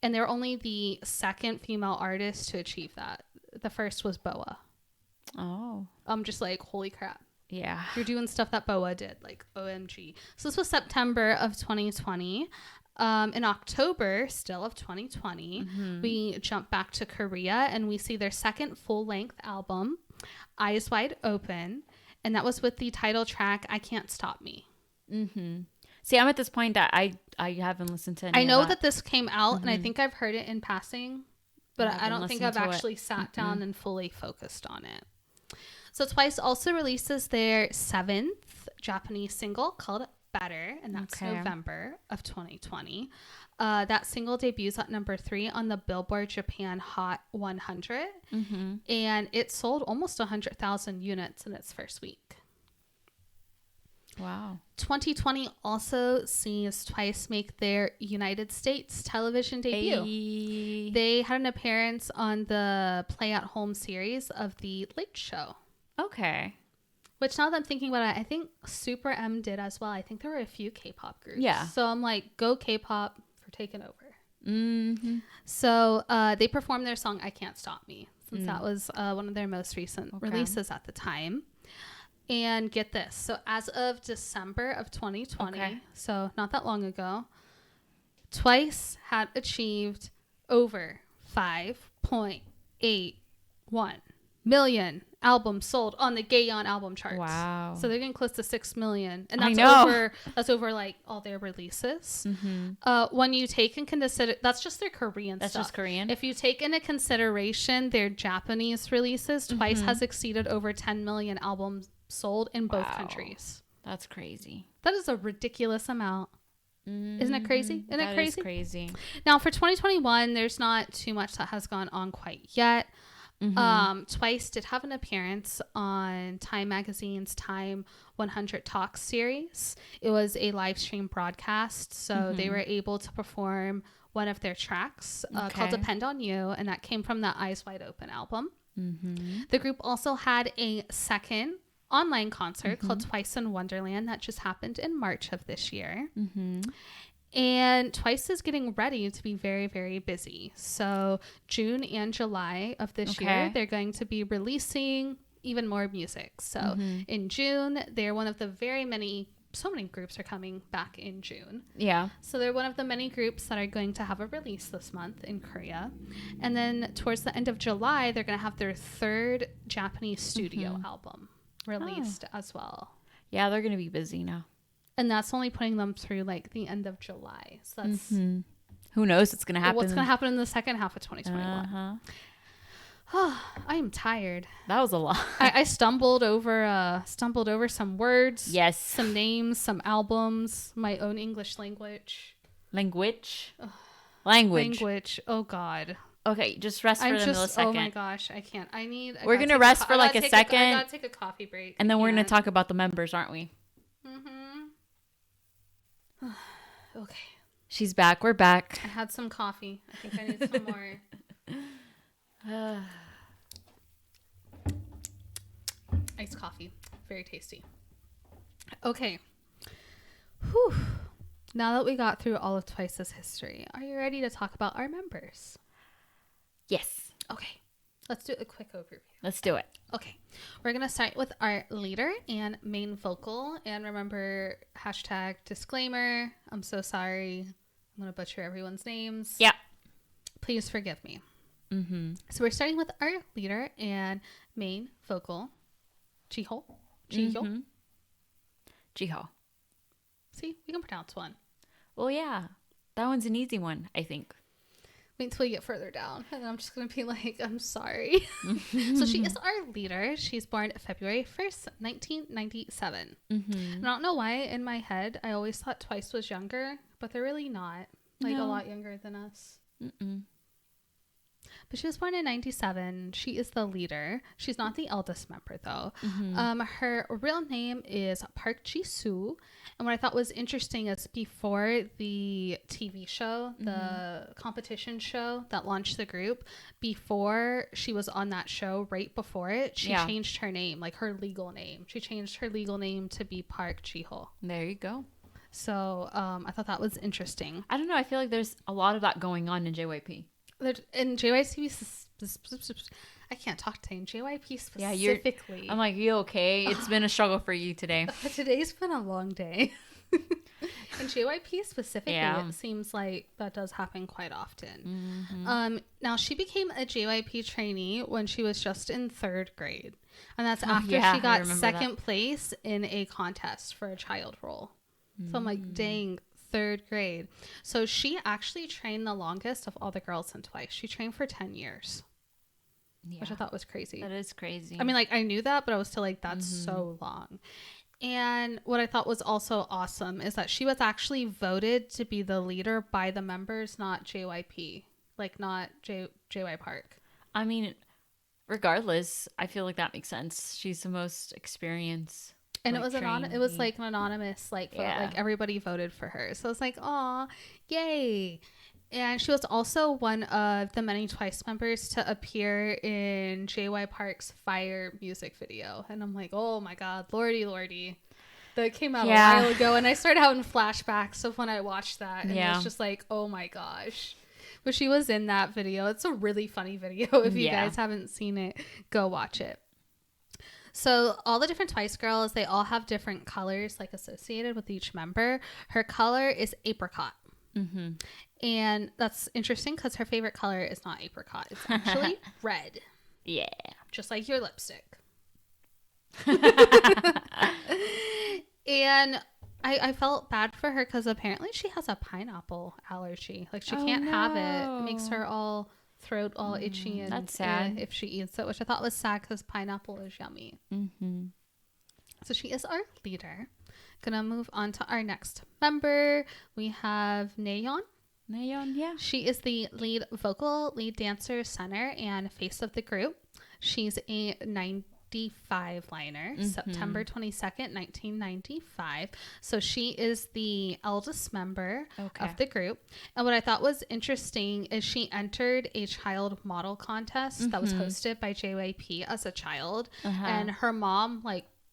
And they're only the 2nd female artist to achieve that. The first was Boa. Oh. I'm just like, holy crap. Yeah. You're doing stuff that Boa did, like OMG. So this was September of 2020. In October, still of 2020, we jump back to Korea and we see their second full-length album, Eyes Wide Open. And that was with the title track, I Can't Stop Me. See, I'm at this point that I haven't listened to any I know of that this came out and I think I've heard it in passing, but I don't think I've actually sat down and fully focused on it. So Twice also releases their 7th Japanese single called Better, and that's November of 2020. That single debuts at number 3 on the Billboard Japan Hot 100, and it sold almost 100,000 units in its first week. Wow. 2020 also sees Twice make their United States television debut. Hey. They had an appearance on the Play at Home series of The Late Show. Okay. Which now that I'm thinking about it, I think Super M did as well. I think there were a few K-pop groups. Yeah. So I'm like, go K-pop for taking over. So they performed their song I Can't Stop Me, since that was one of their most recent releases at the time. And get this. So as of December of 2020, so not that long ago, Twice had achieved over 5.81 million albums sold on the Gaon album charts. Wow. So they're getting close to 6 million. And I that's know. over like all their releases. When you take in consider, that's just their Korean stuff. That's just Korean? If you take into consideration their Japanese releases, Twice has exceeded over 10 million albums sold in both countries. That's crazy. That is a ridiculous amount. Isn't it crazy? Isn't it crazy? Is crazy. Now for 2021, there's not too much that has gone on quite yet. Twice did have an appearance on Time Magazine's Time 100 Talks series. It was a live stream broadcast, so they were able to perform one of their tracks called Depend on You, and that came from the Eyes Wide Open album. The group also had a second online concert called Twice in Wonderland that just happened in March of this year. And Twice is getting ready to be very, very busy. So June and July of this year, they're going to be releasing even more music. So in June, they're one of the so many groups are coming back in June. Yeah. So they're one of the many groups that are going to have a release this month in Korea. And then towards the end of July, they're going to have their third Japanese studio album released as well. Yeah, they're going to be busy now. And that's only putting them through like the end of July. So that's who knows what's going to happen. What's going to happen in the second half of 2021. Oh, I am tired. That was a lot. I stumbled over some words. Yes. Some names, some albums, my own English language. Language. Oh God. Okay, just rest for the millisecond. Oh my gosh, I can't. We're going to rest for like a second. I gotta take a coffee break. And then we're going to talk about the members, aren't we? Mm-hmm. Okay. She's back. We're back. I had some coffee. I think I need some more. Iced coffee. Very tasty. Okay. Whew. Now that we got through all of Twice's history, are you ready to talk about our members? Yes. Okay. Let's do a quick overview. Let's do it. Okay. We're going to start with our leader and main vocal. And remember, #disclaimer. I'm so sorry. I'm going to butcher everyone's names. Yeah. Please forgive me. Mm-hmm. So we're starting with our leader and main vocal, Jiho. Jiho. Mm-hmm. Jiho. See, we can pronounce one. Well, yeah. That one's an easy one, I think. Wait until we get further down. And I'm just going to be like, I'm sorry. So she is our leader. She's born February 1st, 1997. Mm-hmm. I don't know why in my head I always thought Twice was younger, but they're really not. Like a lot younger than us. Mm-mm. But she was born in 97. She is the leader. She's not the eldest member, though. Mm-hmm. Her real name is Park Ji-soo. And what I thought was interesting is before the TV show, the competition show that launched the group, before she was on that show, right before it, she changed her name, like her legal name. She changed her legal name to be Park Ji-ho. There you go. So I thought that was interesting. I don't know. I feel like there's a lot of that going on in JYP. In JYP, I can't talk today. In JYP specifically. Yeah, I'm like, you okay? It's been a struggle for you today. Today's been a long day. In JYP specifically, it seems like that does happen quite often. Mm-hmm. Now, she became a JYP trainee when she was just in 3rd grade. And that's after she got 2nd place in a contest for a child role. So I'm like, dang. 3rd grade. So she actually trained the longest of all the girls in Twice. She trained for 10 years. Yeah. Which I thought was crazy. That is crazy. I mean, like, I knew that, but I was still like, that's so long. And what I thought was also awesome is that she was actually voted to be the leader by the members, not JYP. Like, not JY Park. I mean, regardless, I feel like that makes sense. She's the most experienced. And like it was like an anonymous vote. Like everybody voted for her. So it's like, aw, yay. And she was also one of the many Twice members to appear in JY Park's Fire music video. And I'm like, oh my God, lordy. That came out a while ago. And I started having flashbacks of when I watched that. And it was just like, oh my gosh. But she was in that video. It's a really funny video. If you guys haven't seen it, go watch it. So all the different Twice girls, they all have different colors like associated with each member. Her color is apricot. Mm-hmm. And that's interesting because her favorite color is not apricot. It's actually red. Yeah. Just like your lipstick. And I felt bad for her because apparently she has a pineapple allergy. Like she can't have it. It makes her throat all itchy and that's sad if she eats it, which I thought was sad because pineapple is yummy. So she is our leader. Gonna move on to our next member. We have Nayeon. She is the lead vocal, lead dancer, center, and face of the group. She's a 95 liner, September 22nd, 1995. So she is the eldest member of the group. And what I thought was interesting is she entered a child model contest that was hosted by JYP as a child. And her mom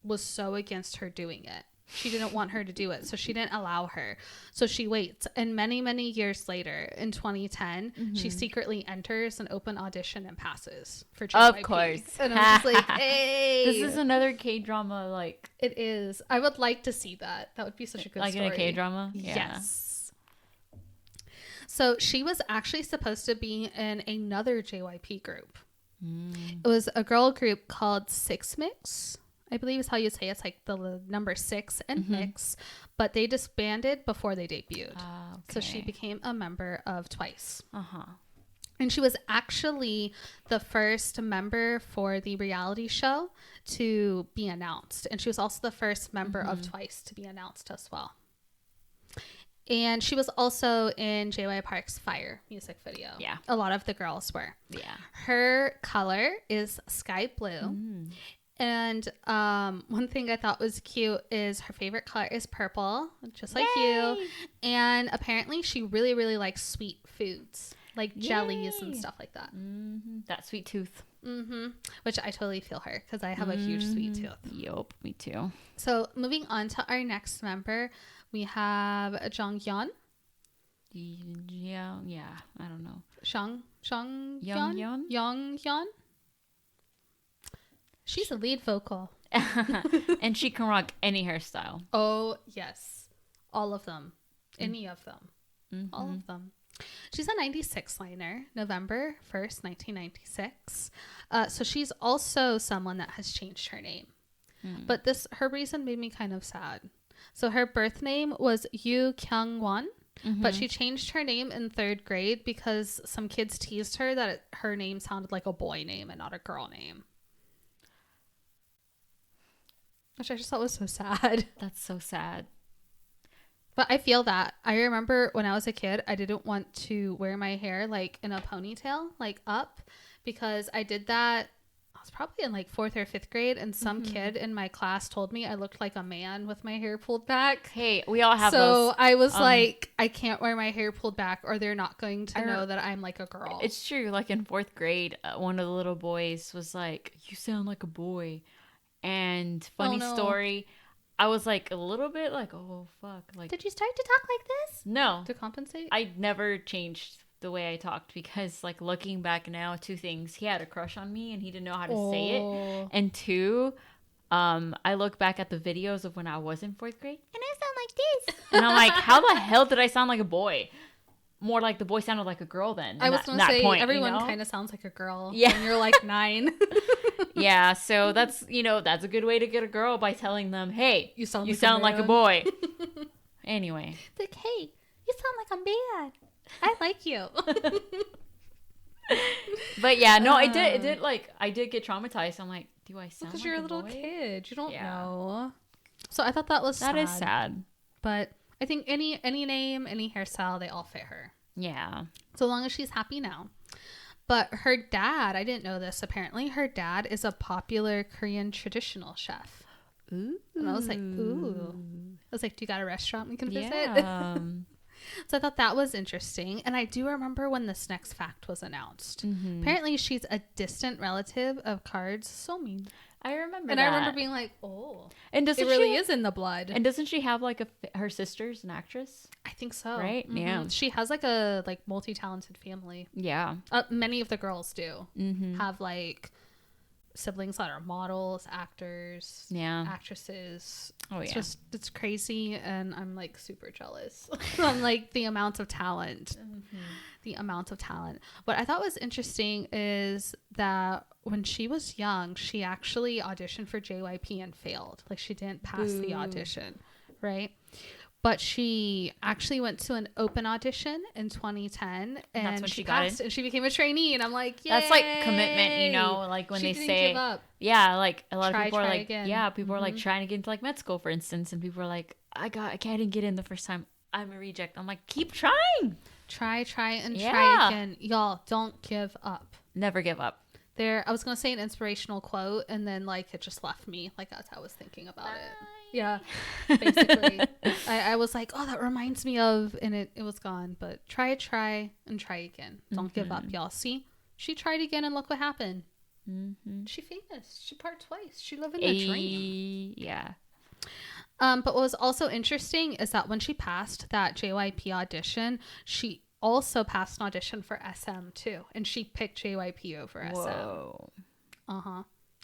was so against her doing it. She didn't want her to do it, so she didn't allow her. So she waits, and many, many years later, in 2010, she secretly enters an open audition and passes for JYP. Of course. And I'm just like, hey! This is another K-drama, It is. I would like to see that. That would be such a good story. Like in a K-drama? Yeah. Yes. So she was actually supposed to be in another JYP group. It was a girl group called Six Mix. I believe is how you say it. It's like the number 6 and mix, but they disbanded before they debuted. So she became a member of Twice. And she was actually the first member for the reality show to be announced. And she was also the first member of Twice to be announced as well. And she was also in JY Park's Fire music video. Yeah. A lot of the girls were. Yeah. Her color is sky blue. And one thing I thought was cute is her favorite color is purple, just like you. And apparently she really, really likes sweet foods, like jellies and stuff like that. That sweet tooth. Which I totally feel her because I have a huge sweet tooth. Yup, me too. So moving on to our next member, we have Jonghyun. Yeah, I don't know. Jonghyun. She's a lead vocal. And she can rock any hairstyle. Oh, yes. All of them. Any of them. All of them. She's a 96 liner, November 1st, 1996. So she's also someone that has changed her name. But her reason made me kind of sad. So her birth name was Yoo Kyung-won, but she changed her name in 3rd grade because some kids teased her that her name sounded like a boy name and not a girl name. Which I just thought was so sad. That's so sad. But I feel that. I remember when I was a kid, I didn't want to wear my hair like in a ponytail, like up, because I did that. I was probably in like 4th or 5th grade, and some kid in my class told me I looked like a man with my hair pulled back. Hey, we all have those. So I was like, I can't wear my hair pulled back or they're not going to know that I'm like a girl. It's true. Like in 4th grade, one of the little boys was like, "You sound like a boy." And funny story, I was like a little bit like, "Oh fuck!" Like, did you start to talk like this? No, to compensate. I never changed the way I talked because, like, looking back now, 2 things: he had a crush on me and he didn't know how to say it, and 2, I look back at the videos of when I was in 4th grade and I sound like this, and I'm like, how the hell did I sound like a boy? More like the boy sounded like a girl then. I was going to say, everyone kind of sounds like a girl when you're like 9. Yeah, so that's a good way to get a girl by telling them, hey, you sound like a boy. Anyway. Like, hey, you sound like a man. I like you. But yeah, no, I did get traumatized. I'm like, do I sound like a boy? Because you're a little kid. You don't know. So I thought that was sad. That is sad. But I think any name, any hairstyle, they all fit her. Yeah. So long as she's happy now. But her dad, I didn't know this, apparently her dad is a popular Korean traditional chef. Ooh. And I was like, ooh. I was like, do you got a restaurant we can visit? Yeah. So I thought that was interesting. And I do remember when this next fact was announced. Apparently she's a distant relative of Card's Somin. I remember and that. I remember being like, oh. And it really is in the blood. And doesn't she have like her sister's an actress? I think so. Right? Yeah. She has like a multi-talented family. Yeah. Many of the girls do have like siblings that are models, actors, actresses. Oh yeah. It's crazy, and I'm like super jealous on like the amount of talent. The amount of talent. What I thought was interesting is that when she was young, she actually auditioned for JYP and failed. Like she didn't pass the audition, right? But she actually went to an open audition in 2010, and she passed, and she became a trainee. And I'm like, yay! That's like commitment, like when they say, yeah, like a lot of people are like, again. Yeah, people are like trying to get into like med school, for instance, and people are like, I can't get in the first time. I'm a reject. I'm like, keep trying. Try again. Y'all, don't give up. Never give up. I was going to say an inspirational quote, and then like it just left me. Like that's how I was thinking about it. Yeah, basically. I was like, oh, that reminds me of, and it was gone. But try and try again. Don't give up, y'all. See, she tried again, and look what happened. She famous. She part twice. She living a dream. Yeah. But what was also interesting is that when she passed that JYP audition, she also passed an audition for SM too, and she picked JYP over SM.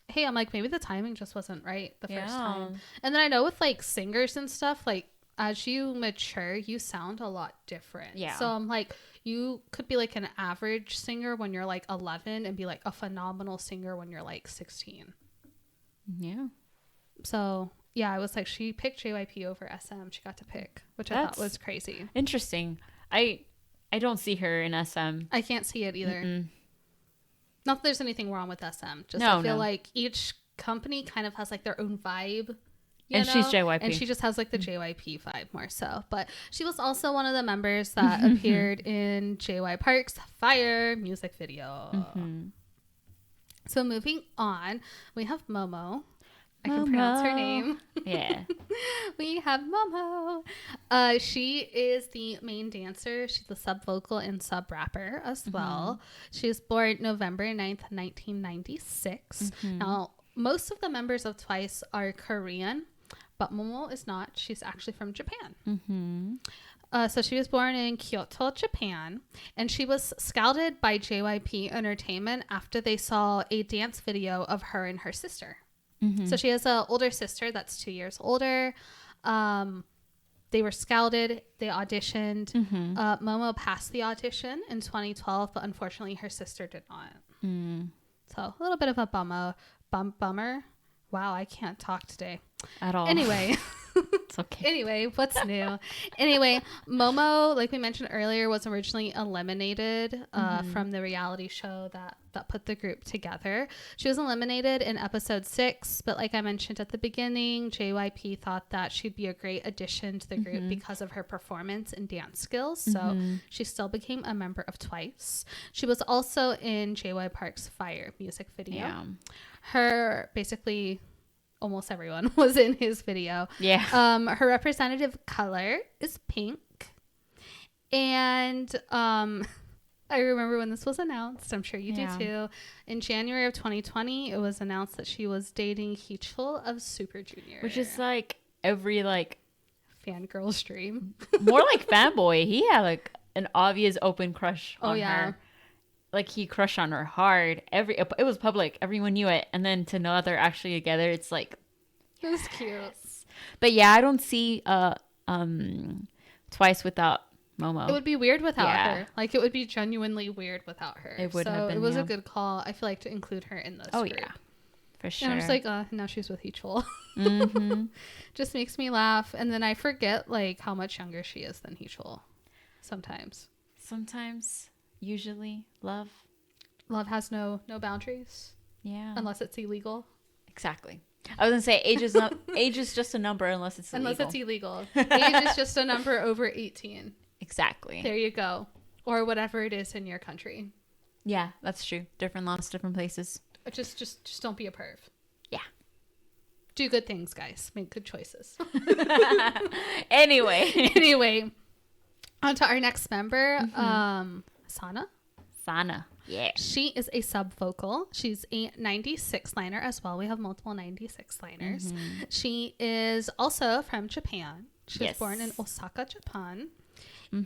Hey, I'm like, maybe the timing just wasn't right the first time. And then I know with like singers and stuff, like as you mature, you sound a lot different. Yeah. So I'm like, you could be like an average singer when you're like 11 and be like a phenomenal singer when you're like 16. Yeah. So yeah, I was like, she picked JYP over SM. She got to pick, which I thought was crazy. Interesting. I don't see her in SM. I can't see it either. Not that there's anything wrong with SM. Just I feel like each company kind of has like their own vibe. And she's JYP. And she just has like the JYP vibe more so. But she was also one of the members that appeared in JY Park's Fire music video. So moving on, we have Momo. I can pronounce her name. Yeah. We have Momo. She is the main dancer. She's the sub vocal and sub rapper as well. She was born November 9th, 1996. Now, most of the members of Twice are Korean, but Momo is not. She's actually from Japan. So she was born in Kyoto, Japan, and she was scouted by JYP Entertainment after they saw a dance video of her and her sister. So she has an older sister that's 2 years older. They were scouted. They auditioned. Momo passed the audition in 2012, but unfortunately her sister did not. So a little bit of a bummer. Wow, I can't talk today. At all. Anyway. It's okay. Anyway, what's new? Anyway, Momo, like we mentioned earlier, was originally eliminated from the reality show that put the group together. She was eliminated in episode 6, but like I mentioned at the beginning, JYP thought that she'd be a great addition to the group because of her performance and dance skills. So she still became a member of Twice. She was also in JY Park's Fire music video. Yeah. Her basically almost everyone was in his video. Yeah. Her representative color is pink. And I remember when this was announced. I'm sure you do too. In January of 2020, it was announced that she was dating Heechul of Super Junior. Which is like every like fangirl's dream. More like fanboy. He had like an obvious open crush on her. Like he crushed on her hard. It was public. Everyone knew it. And then to know that they're actually together, it's like it was cute. But yeah, I don't see Twice without Momo. It would be weird without her. Like it would be genuinely weird without her. It would have been. It was a good call. I feel like to include her in this group. Yeah, for sure. And I'm just like, now she's with Heechul. Just makes me laugh. And then I forget like how much younger she is than Heechul. Sometimes. Usually, love has no boundaries. Yeah. Unless it's illegal. Exactly. I was gonna say age is just a number unless it's illegal. Unless it's illegal. Age is just a number over 18. Exactly. There you go. Or whatever it is in your country. Yeah, that's true. Different laws, different places. Just don't be a perv. Yeah. Do good things, guys. Make good choices. Anyway. On to our next member, Sana. Yeah. She is a sub vocal. She's a 96 liner as well. We have multiple 96 liners. She is also from Japan. She was born in Osaka, Japan.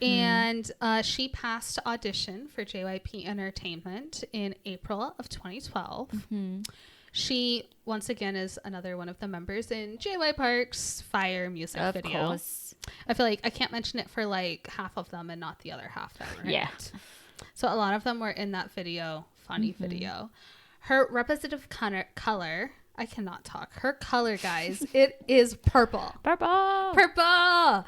And she passed audition for JYP Entertainment in April of 2012. She, once again, is another one of the members in JY Park's Fire music video. Of course. I feel like I can't mention it for like half of them and not the other half that were in it. So a lot of them were in that video. Funny video. Her representative color, I cannot talk. Her color, guys, it is purple. Purple.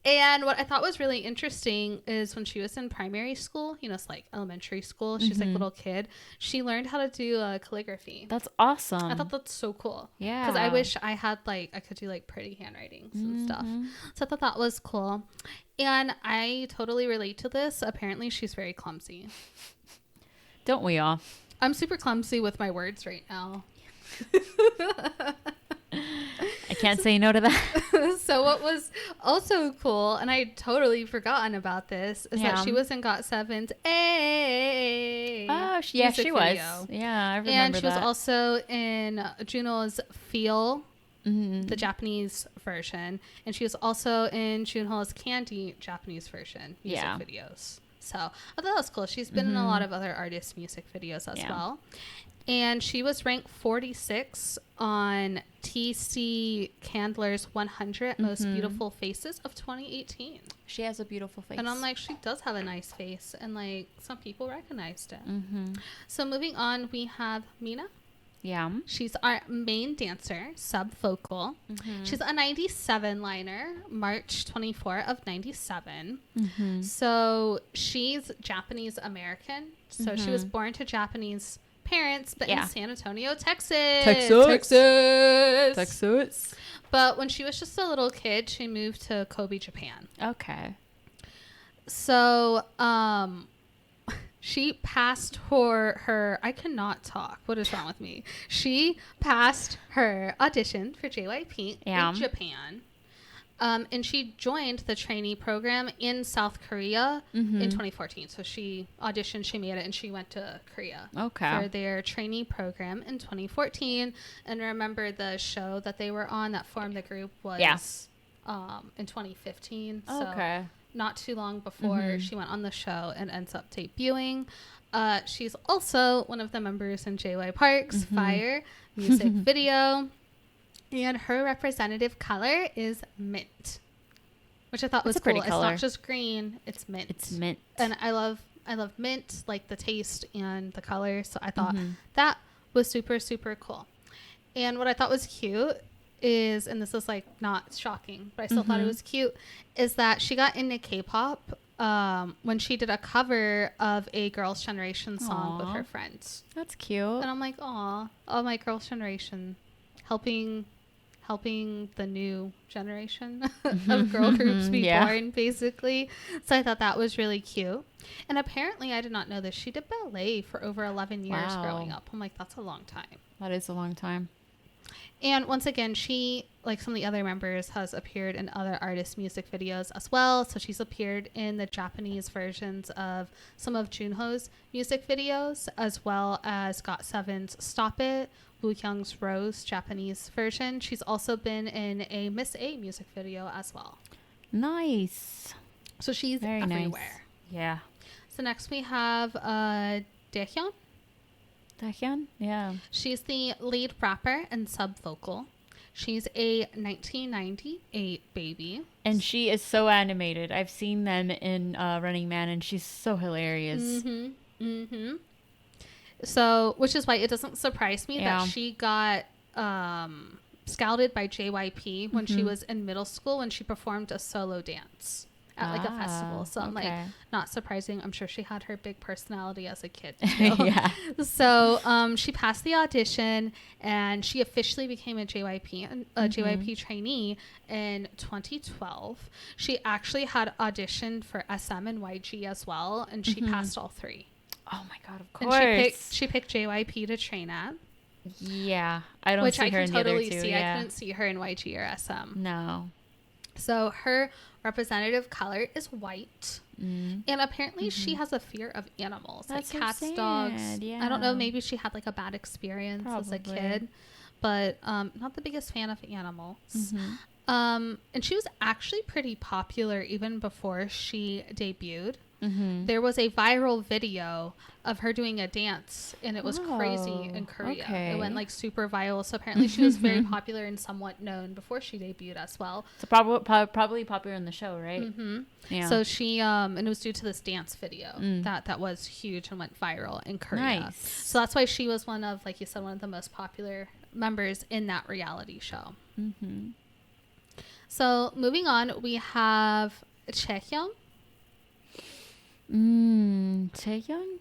And what I thought was really interesting is when she was in primary school, it's like elementary school, she's like a little kid, she learned how to do calligraphy. That's awesome. I thought that's so cool. Yeah. Because I wish I had I could do pretty handwritings and stuff. So I thought that was cool. And I totally relate to this. Apparently she's very clumsy. Don't we all? I'm super clumsy with my words right now. I can't say no to that. So what was also cool, and I had totally forgotten about this, is that she was in GOT7's A. Oh, yeah, she was. Yeah, I remember that. And she was also in Juno's Feel, the Japanese version. And she was also in Junho's Candy Japanese version music videos. So I thought that was cool. She's been in a lot of other artists' music videos as well. And she was ranked 46 on TC Candler's 100 Most Beautiful Faces of 2018. She has a beautiful face. And I'm like, she does have a nice face. And some people recognized it. So moving on, we have Mina. Yeah. She's our main dancer, sub-vocal. She's a 97 liner, March 24 of 97. So she's Japanese American. So she was born to Japanese parents, but in San Antonio, Texas. Texas. But when she was just a little kid, she moved to Kobe, Japan. Okay. So, she passed for her... I cannot talk. What is wrong with me? She passed her audition for JYP in Japan. And she joined the trainee program in South Korea in 2014. So she auditioned, she made it, and she went to Korea for their trainee program in 2014. And remember the show that they were on that formed the group was in 2015. So not too long before she went on the show and ends up debuting. She's also one of the members in JY Park's Fire music video. And her representative color is mint, which I thought was cool. It's not just green; it's mint. It's mint, and I love mint, like the taste and the color. So I thought that was super, super cool. And what I thought was cute is, and this is like not shocking, but I still thought it was cute, is that she got into K-pop when she did a cover of a Girls' Generation song with her friends. That's cute. And I'm like, aw, oh, my Girls' Generation, helping the new generation of girl groups be born, basically. So I thought that was really cute. And apparently, I did not know this, she did ballet for over 11 years growing up. I'm like, that's a long time. That is a long time. And once again, she, like some of the other members, has appeared in other artists' music videos as well. So she's appeared in the Japanese versions of some of Junho's music videos, as well as GOT7's Stop It, Woo Kyung's Rose Japanese version. She's also been in a Miss A music video as well. Nice. So she's very everywhere. Nice. Yeah. So next we have Daehyun. Daehyun? Yeah. She's the lead rapper and sub vocal. She's a 1998 baby. And she is so animated. I've seen them in Running Man, and she's so hilarious. So, which is why it doesn't surprise me that she got scouted by JYP when she was in middle school when she performed a solo dance at like a festival. So I'm like, not surprising. I'm sure she had her big personality as a kid too. So she passed the audition and she officially became a JYP trainee in 2012. She actually had auditioned for SM and YG as well, and she passed all three. Oh my god, of course. And she picked JYP to train at. Yeah, I don't see her in the other two. Which I can totally see. I couldn't see her in YG or SM. No. So her representative color is white. And apparently she has a fear of animals. That's like cats, so sad. dogs. Yeah. I don't know, maybe she had like a bad experience as a kid. But not the biggest fan of animals. And she was actually pretty popular even before she debuted. There was a viral video of her doing a dance, and it was crazy in Korea. It went like super viral. So apparently she was very popular and somewhat known before she debuted as well. So probably popular in the show, right? Yeah. So she and it was due to this dance video that was huge and went viral in Korea. Nice. So that's why she was one of, like you said, one of the most popular members in that reality show. So moving on, we have Chaehyung. Taehyung?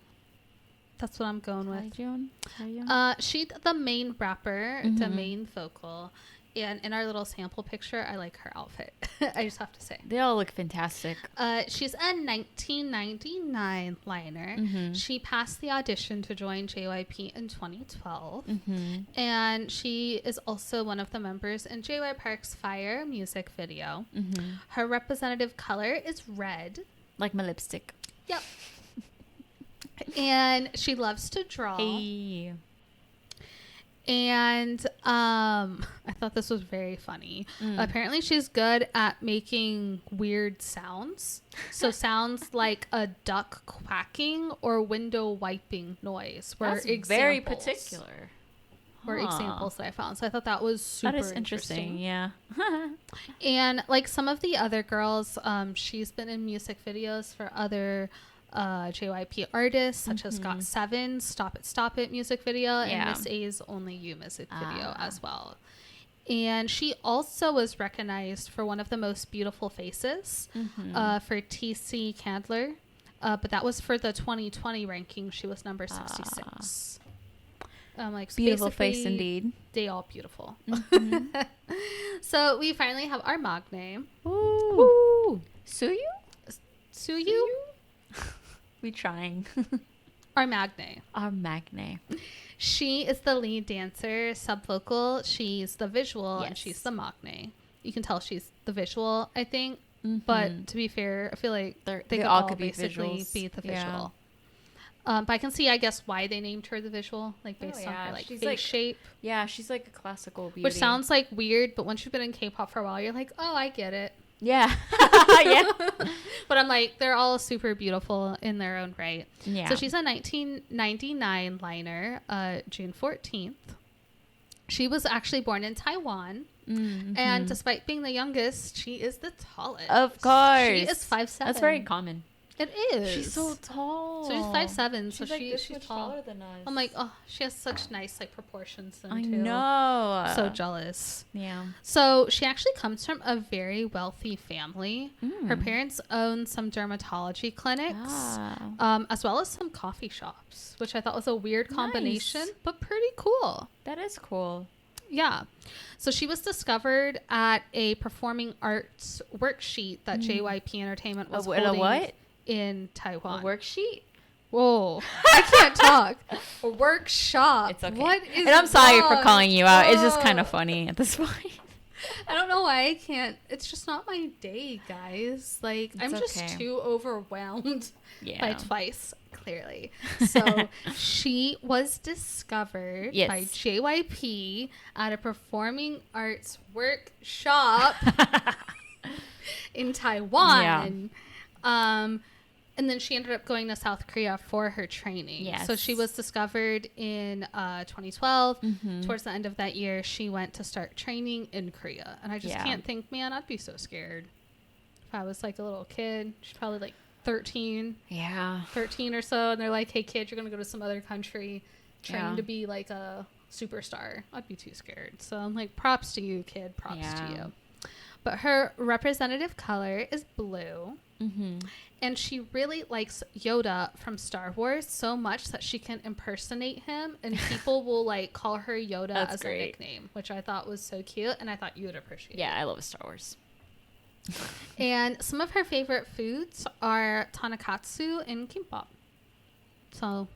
That's what I'm going with. Taehyung? She's the main rapper, the main vocal. And in our little sample picture, I like her outfit. I just have to say. They all look fantastic. She's a 1999 liner. She passed the audition to join JYP in 2012. And she is also one of the members in JY Park's Fire music video. Her representative color is red. Like my lipstick. Yep. And she loves to draw. Hey. And I thought this was very funny. Apparently she's good at making weird sounds. So sounds like a duck quacking or window wiping noise. That's very particular. Were examples that I found. So I thought that was super interesting. Yeah. And like some of the other girls, she's been in music videos for other JYP artists such as GOT7's Stop It music video and Miss A's Only You music video as well. And she also was recognized for one of the most beautiful faces for TC Candler. But that was for the 2020 ranking. She was number 66. Like beautiful face indeed. They all beautiful. Mm-hmm. So we finally have our magne. Ooh. Suyu? Suyu? We trying. Our magne. Our magne. She is the lead dancer, sub vocal. She's the visual, and she's the magne. You can tell she's the visual, I think. Mm-hmm. But to be fair, I feel like they all could basically be the visual. But I can see, I guess, why they named her the visual, like based on her face shape. Yeah, she's like a classical beauty. Which sounds like weird, but once you've been in K-pop for a while, you're like, oh, I get it. Yeah. Yeah. But I'm like, they're all super beautiful in their own right. Yeah. So she's a 1999 liner, June 14th. She was actually born in Taiwan. Mm-hmm. And despite being the youngest, she is the tallest. Of course. She is 5'7". That's very common. It is. She's so tall. So she's 5'7". So like she's tall. Taller than us. I'm like, oh, she has such nice like proportions. Then, I too. know. So jealous. Yeah. So she actually comes from a very wealthy family. Her parents own some dermatology clinics, as well as some coffee shops, which I thought was a weird combination, but pretty cool. That is cool. Yeah. So she was discovered at a performing arts worksheet that JYP Entertainment was holding in Taiwan. A worksheet? Whoa. I can't talk. A workshop. It's okay. What is And I'm sorry wrong? for calling you out. It's just kind of funny at this point. I don't know why I can't. It's just not my day, guys. Like, I'm just too overwhelmed by twice, clearly. So she was discovered by JYP at a performing arts workshop in Taiwan. Yeah. And then she ended up going to South Korea for her training. Yes. So she was discovered in 2012. Towards the end of that year, she went to start training in Korea. And I just can't think, man, I'd be so scared. If I was like a little kid, she's probably like 13. Yeah. 13 or so. And they're like, hey, kid, you're going to go to some other country, train to be like a superstar. I'd be too scared. So I'm like, props to you, kid. Props to you. But her representative color is blue. And she really likes Yoda from Star Wars so much that she can impersonate him, and people will like call her Yoda as a nickname, which I thought was so cute, and I thought you would appreciate. Yeah, I love Star Wars. And some of her favorite foods are tonkatsu and kimbap. So,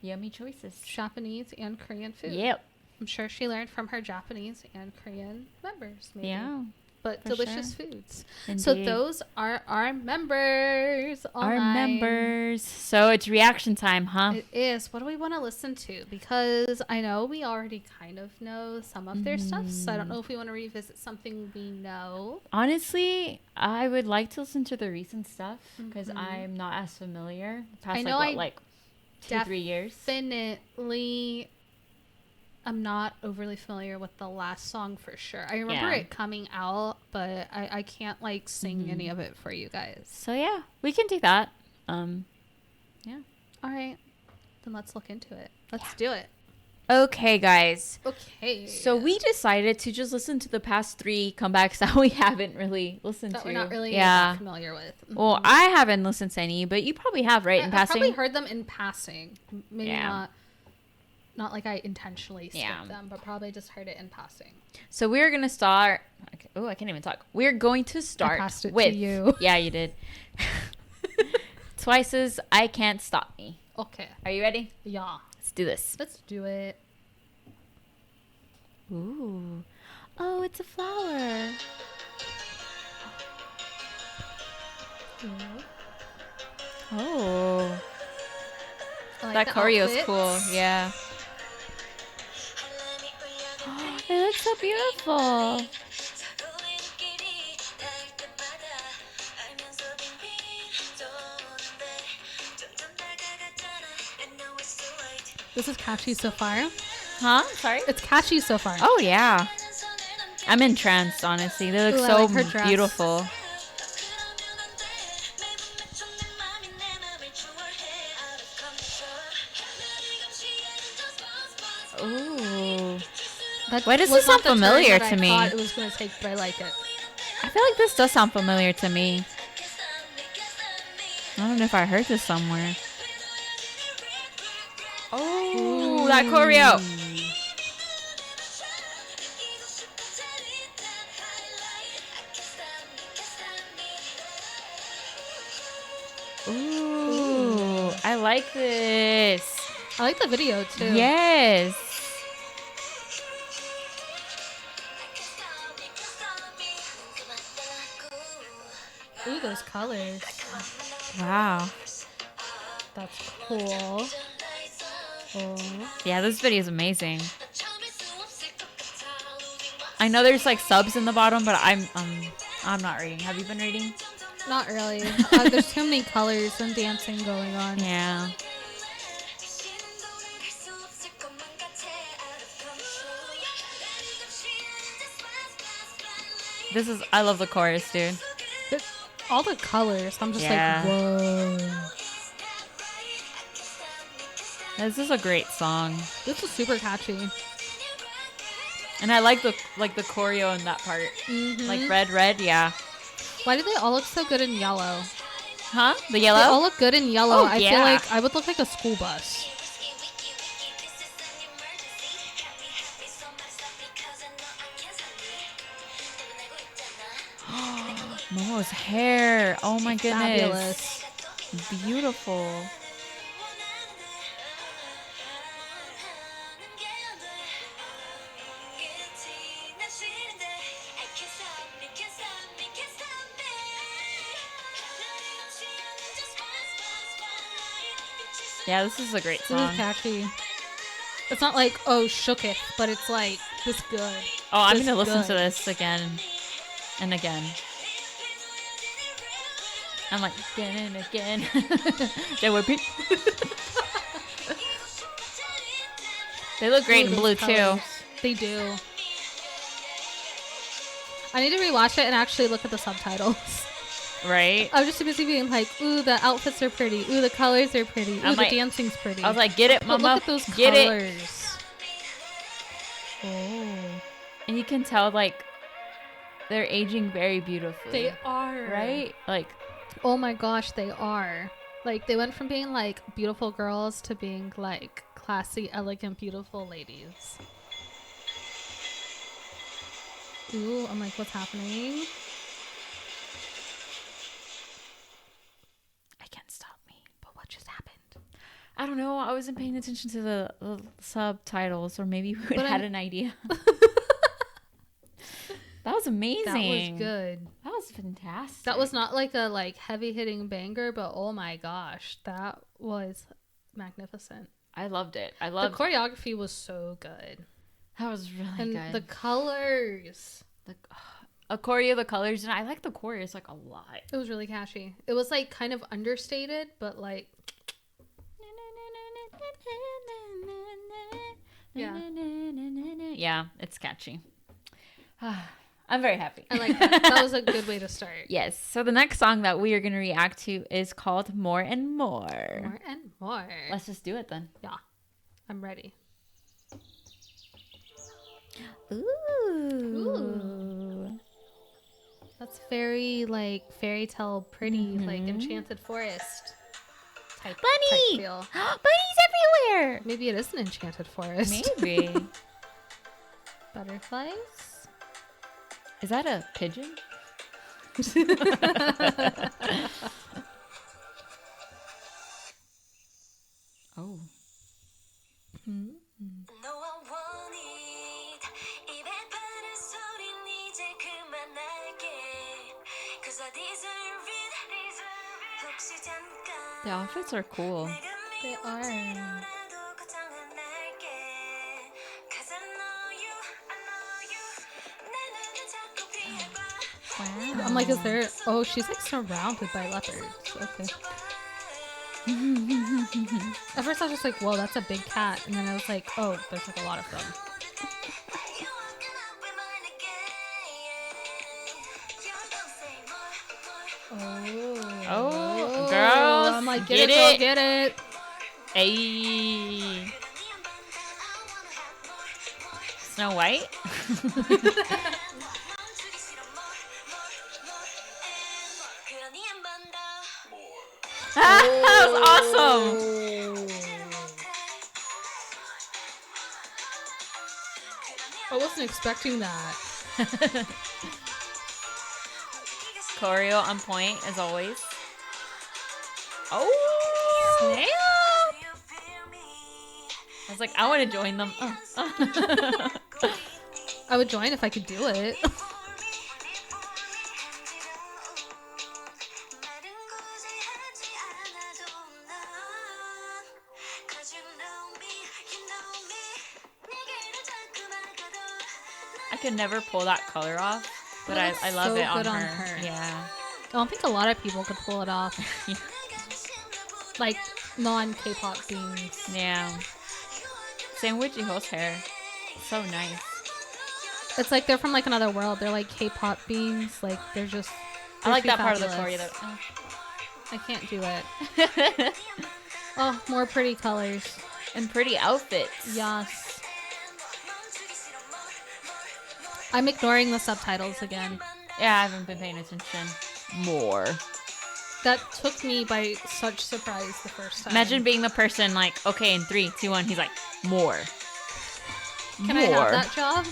yummy choices. Japanese and Korean food. Yep. I'm sure she learned from her Japanese and Korean members. Maybe. Yeah. But delicious foods. Indeed. So those are our members. Our members. So it's reaction time, huh? It is. What do we want to listen to? Because I know we already kind of know some of their stuff. So I don't know if we want to revisit something we know. Honestly, I would like to listen to the recent stuff because I'm not as familiar. Past, I know like 2-3 years. Definitely. I'm not overly familiar with the last song for sure. I remember it coming out, but I can't like sing any of it for you guys. So yeah, we can do that. Yeah. All right. Then let's look into it. Let's do it. Okay, guys. Okay. So we decided to just listen to the past 3 comebacks that we haven't really listened to. We're not really familiar with. Well, I haven't listened to any, but you probably have, right? In passing. I probably heard them in passing. Maybe not like I intentionally skipped them, but probably just heard it in passing. So we're going to start. Okay. Oh, I can't even talk. We're going to start with. To you. Yeah, you did. Twice's I Can't Stop Me. Okay. Are you ready? Yeah. Let's do this. Let's do it. Ooh. Oh, it's a flower. Oh. That choreo is cool. Yeah. It looks so beautiful. This is catchy so far. Huh? Sorry? It's catchy so far. Oh, yeah. I'm entranced, honestly. They look so beautiful. Ooh. Why does this sound familiar to me? I thought it was going to take, but I like it. I feel like this does sound familiar to me. I don't know if I heard this somewhere. Oh, that choreo. like this. I like the video too. Yes. Ooh, those colors. Wow. That's cool. Oh. Yeah, this video is amazing. I know there's like subs in the bottom, but I'm not reading. Have you been reading? Not really. There's too many colors and dancing going on. Yeah. I love the chorus, dude. All the colors. I'm just Yeah. like, whoa. This is a great song. This is super catchy. And I like the choreo in that part. Mm-hmm. Like red, yeah. Why do they all look so good in yellow? Huh? The yellow? They all look good in yellow. Oh, I yeah. feel like I would look like a school bus. Momo's hair. Oh my goodness. Fabulous. Beautiful. Yeah, this is a great This song. is catchy. It's not like, oh, shooketh, but it's like, this good. Oh, I'm This going to listen good. to this again and again. I'm like, again and again. They were They look great Ooh, in those blue, colors. too. They do. I need to rewatch it and actually look at the subtitles. Right? I'm just too busy being like, ooh, the outfits are pretty. Ooh, the colors are pretty. Ooh, I'm the like- dancing's pretty. I was like, get it, but mama. look at those Get it. colors. Oh. And you can tell, like, they're aging very beautifully. They are. Right? Like, Oh my gosh, they are. Like, they went from being like beautiful girls to being like classy, elegant, beautiful ladies. Ooh, I'm like, what's happening? I can't stop me. But what just happened? I don't know. I wasn't paying attention to the subtitles, or maybe we But had I'm- an idea. That was amazing. That was good. That was fantastic. That was not like a like heavy hitting banger, but oh my gosh, that was magnificent. I loved it. I The loved choreography was so good. That was really And good. the colors. A choreo, the colors, and I like the chorus like a lot. It was really catchy. It was like kind of understated, but like yeah. Yeah, it's catchy. I'm very happy. I like that. That was a good way to start. Yes. So the next song that we are going to react to is called More and More. More and more. Let's just do it then. Yeah. I'm ready. Ooh. That's very like fairy tale pretty, like enchanted forest type Bunny! feel. Bunnies everywhere! Maybe it is an enchanted forest. Maybe. Butterflies? Is that a pigeon? Oh. The outfits are cool. They are. Wow. I'm like, is there? Oh, she's like surrounded by leopards. Okay. At first, I was just like, "Whoa, that's a big cat," and then I was like, "Oh, there's like a lot of them." Oh, girls, I'm like, get get it, girl, it. get it. Hey. Snow White? That was awesome. I wasn't expecting that. Choreo on point as always. Oh, Snail! was like, I want to join them. I would join if I could do it. I could never pull that color off, but I love so it on good on her. her. Yeah. I don't think a lot of people could pull it off. Yeah. Like non-K-pop beings. Yeah. Same with Jiho's hair. So nice. It's like they're from like another world. They're like K-pop beings. Like they're just. I like that fabulous. part of the story though. Oh. I can't do it. Oh, more pretty colors and pretty outfits. Yes. I'm ignoring the subtitles again. Yeah, I haven't been paying attention. More. That took me by such surprise the first time. Imagine being the person like, okay, in 3, 2, 1, he's like, more. Can I have that job?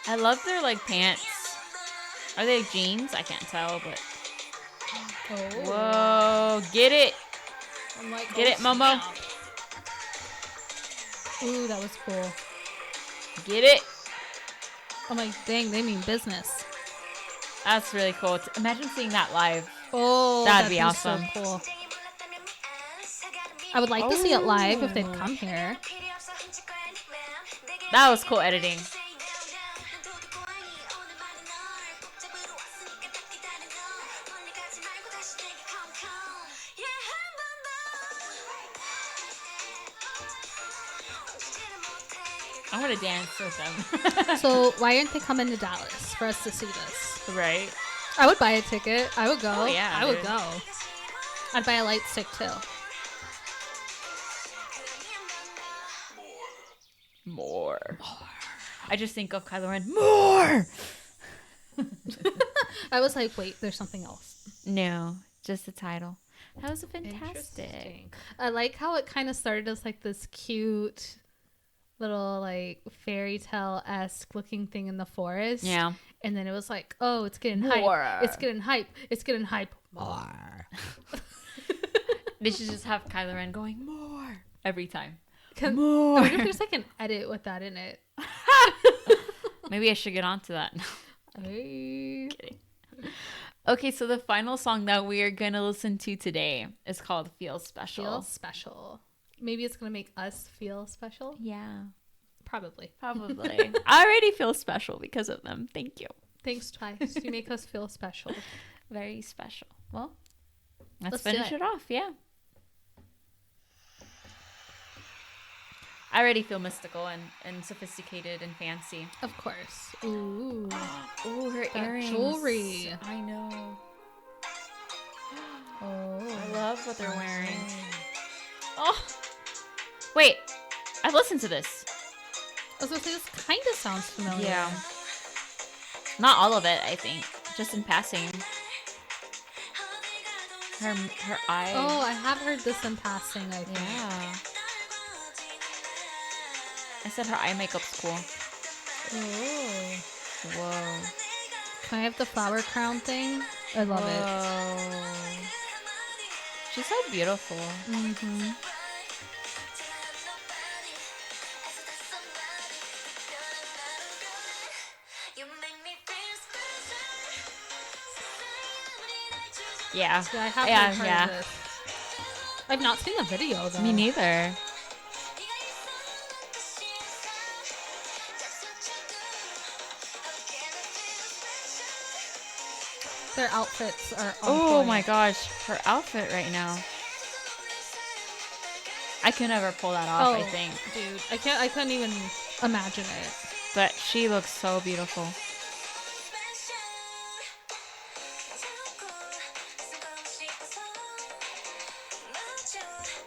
I love their like pants. Are they jeans? I can't tell, but. Oh. Whoa, get it. I'm like, get it, Momo. Ooh, that was cool. Get it. I'm like, dang, they mean business. That's really cool. Imagine seeing that live. Oh, that'd be awesome. So cool. I would like to see it live if they'd come here. That was cool editing. I want to dance with them. So why aren't they coming to Dallas for us to see this? Right. I would buy a ticket. I would go. Oh, yeah, I would go. I'd buy a light stick too. More. I just think of Kylo Ren. More. I was like, wait, there's something else. No, just the title. That was fantastic. I like how it kind of started as like this cute little like fairy tale-esque looking thing in the forest. Yeah. And then it was like, oh, it's getting more. hype. It's getting hype. It's getting hype. More. They should just have Kylo Ren going more every time. More. I wonder if there's like an edit with that in it. Maybe I should get onto that. Hey. Kidding. Okay, so the final song that we are going to listen to today is called Feel Special. Feel Special. Maybe it's going to make us feel special? Yeah. Probably. Probably. I already feel special because of them. Thank you. Thanks, Twice. You make us feel special. Very special. Well, let's do finish it off. Yeah. I already feel mystical and sophisticated and fancy. Of course. Ooh. Ooh, her that earrings. Jewelry. I know. Oh. I love what they're wearing. Oh. Wait. I've listened to this. I was going to say, this kind of sounds familiar. Yeah. Not all of it, I think. Just in passing. Her eye. Oh, I have heard this in passing, I think. Yeah. I said her eye makeup's cool. Oh. Whoa. Can I have the flower crown thing? I love it. She's so beautiful. Mm-hmm. Yeah. Yeah, I have heard this. I've not seen the video though. Me neither. Their outfits are on Oh point. my gosh, her outfit right now. I could never pull that off, I think. Dude, I couldn't even imagine it. But she looks so beautiful.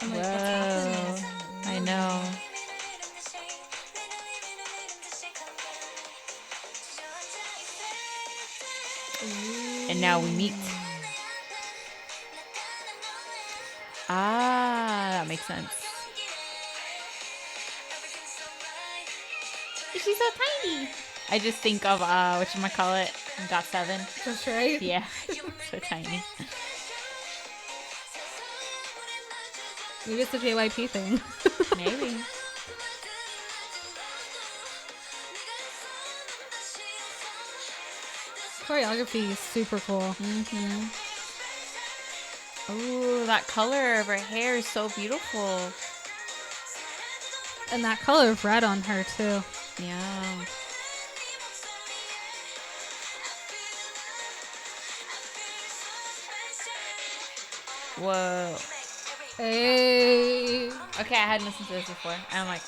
I'm like, what's Whoa. happening? I know. And now we meet. Ah, that makes sense. She's so tiny. I just think of whatchamacallit, Got 7. That's right. Yeah, so tiny. Maybe it's the JYP thing. Maybe. Choreography is super cool. Mm-hmm. Oh, that color of her hair is so beautiful. And that color of red on her, too. Yeah. Whoa. Hey. Okay, I hadn't listened to this before. And I'm like,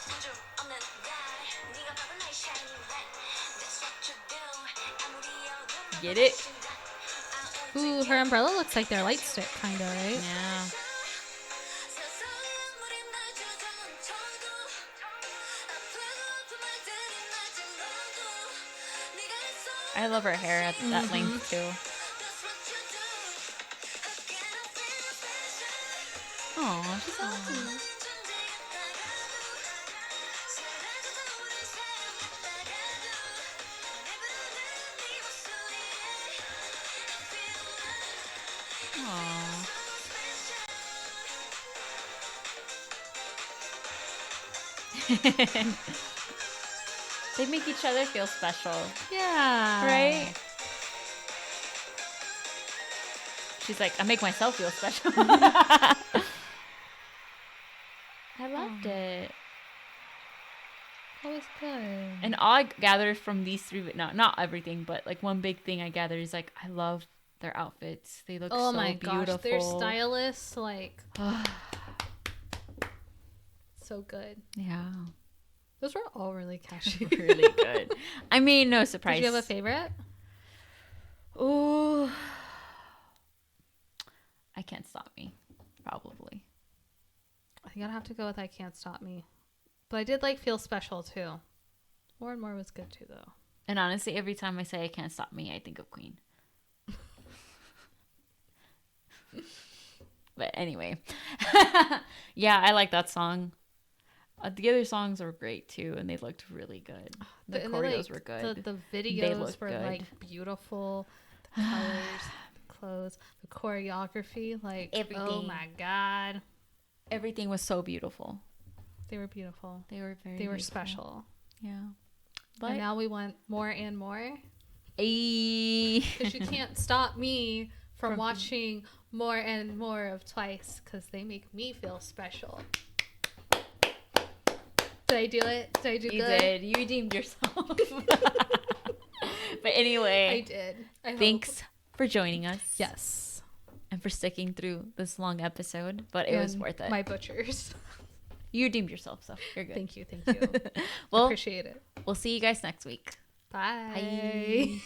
get it? Ooh, her umbrella looks like their light stick, kind of, right? Yeah. I love her hair at that length, too. Oh, she's awesome. They make each other feel special. Yeah. Right? She's like, I make myself feel special. I loved it. That was good. And all I gathered from these three, not everything, but like one big thing I gathered is like, I love their outfits. They look so beautiful. Gosh, their stylists, like, so good. Yeah. Those were all really catchy. Really good. I mean, no surprise. Did you have a favorite? Ooh. I Can't Stop Me, probably. I think I'd have to go with I Can't Stop Me. But I did like Feel Special, too. More and More was good, too, though. And honestly, every time I say I Can't Stop Me, I think of Queen. But anyway. Yeah, I like that song. The other songs were great too, and they looked really good. The choreos were good. The videos were good. Like beautiful. The colors, the clothes, the choreography, like everything. Oh my god, everything was so beautiful. They were beautiful. They were very. They were beautiful. special. Yeah. But and now we want more and more. Because you can't stop me from watching more and more of Twice, because they make me feel special. Did I do it? Did I do you good? You did. You redeemed yourself. But anyway. I did. Thanks for joining us. Yes. And for sticking through this long episode. But it was worth it. My butchers. You redeemed yourself, so you're good. Thank you. Well, appreciate it. We'll see you guys next week. Bye. Bye.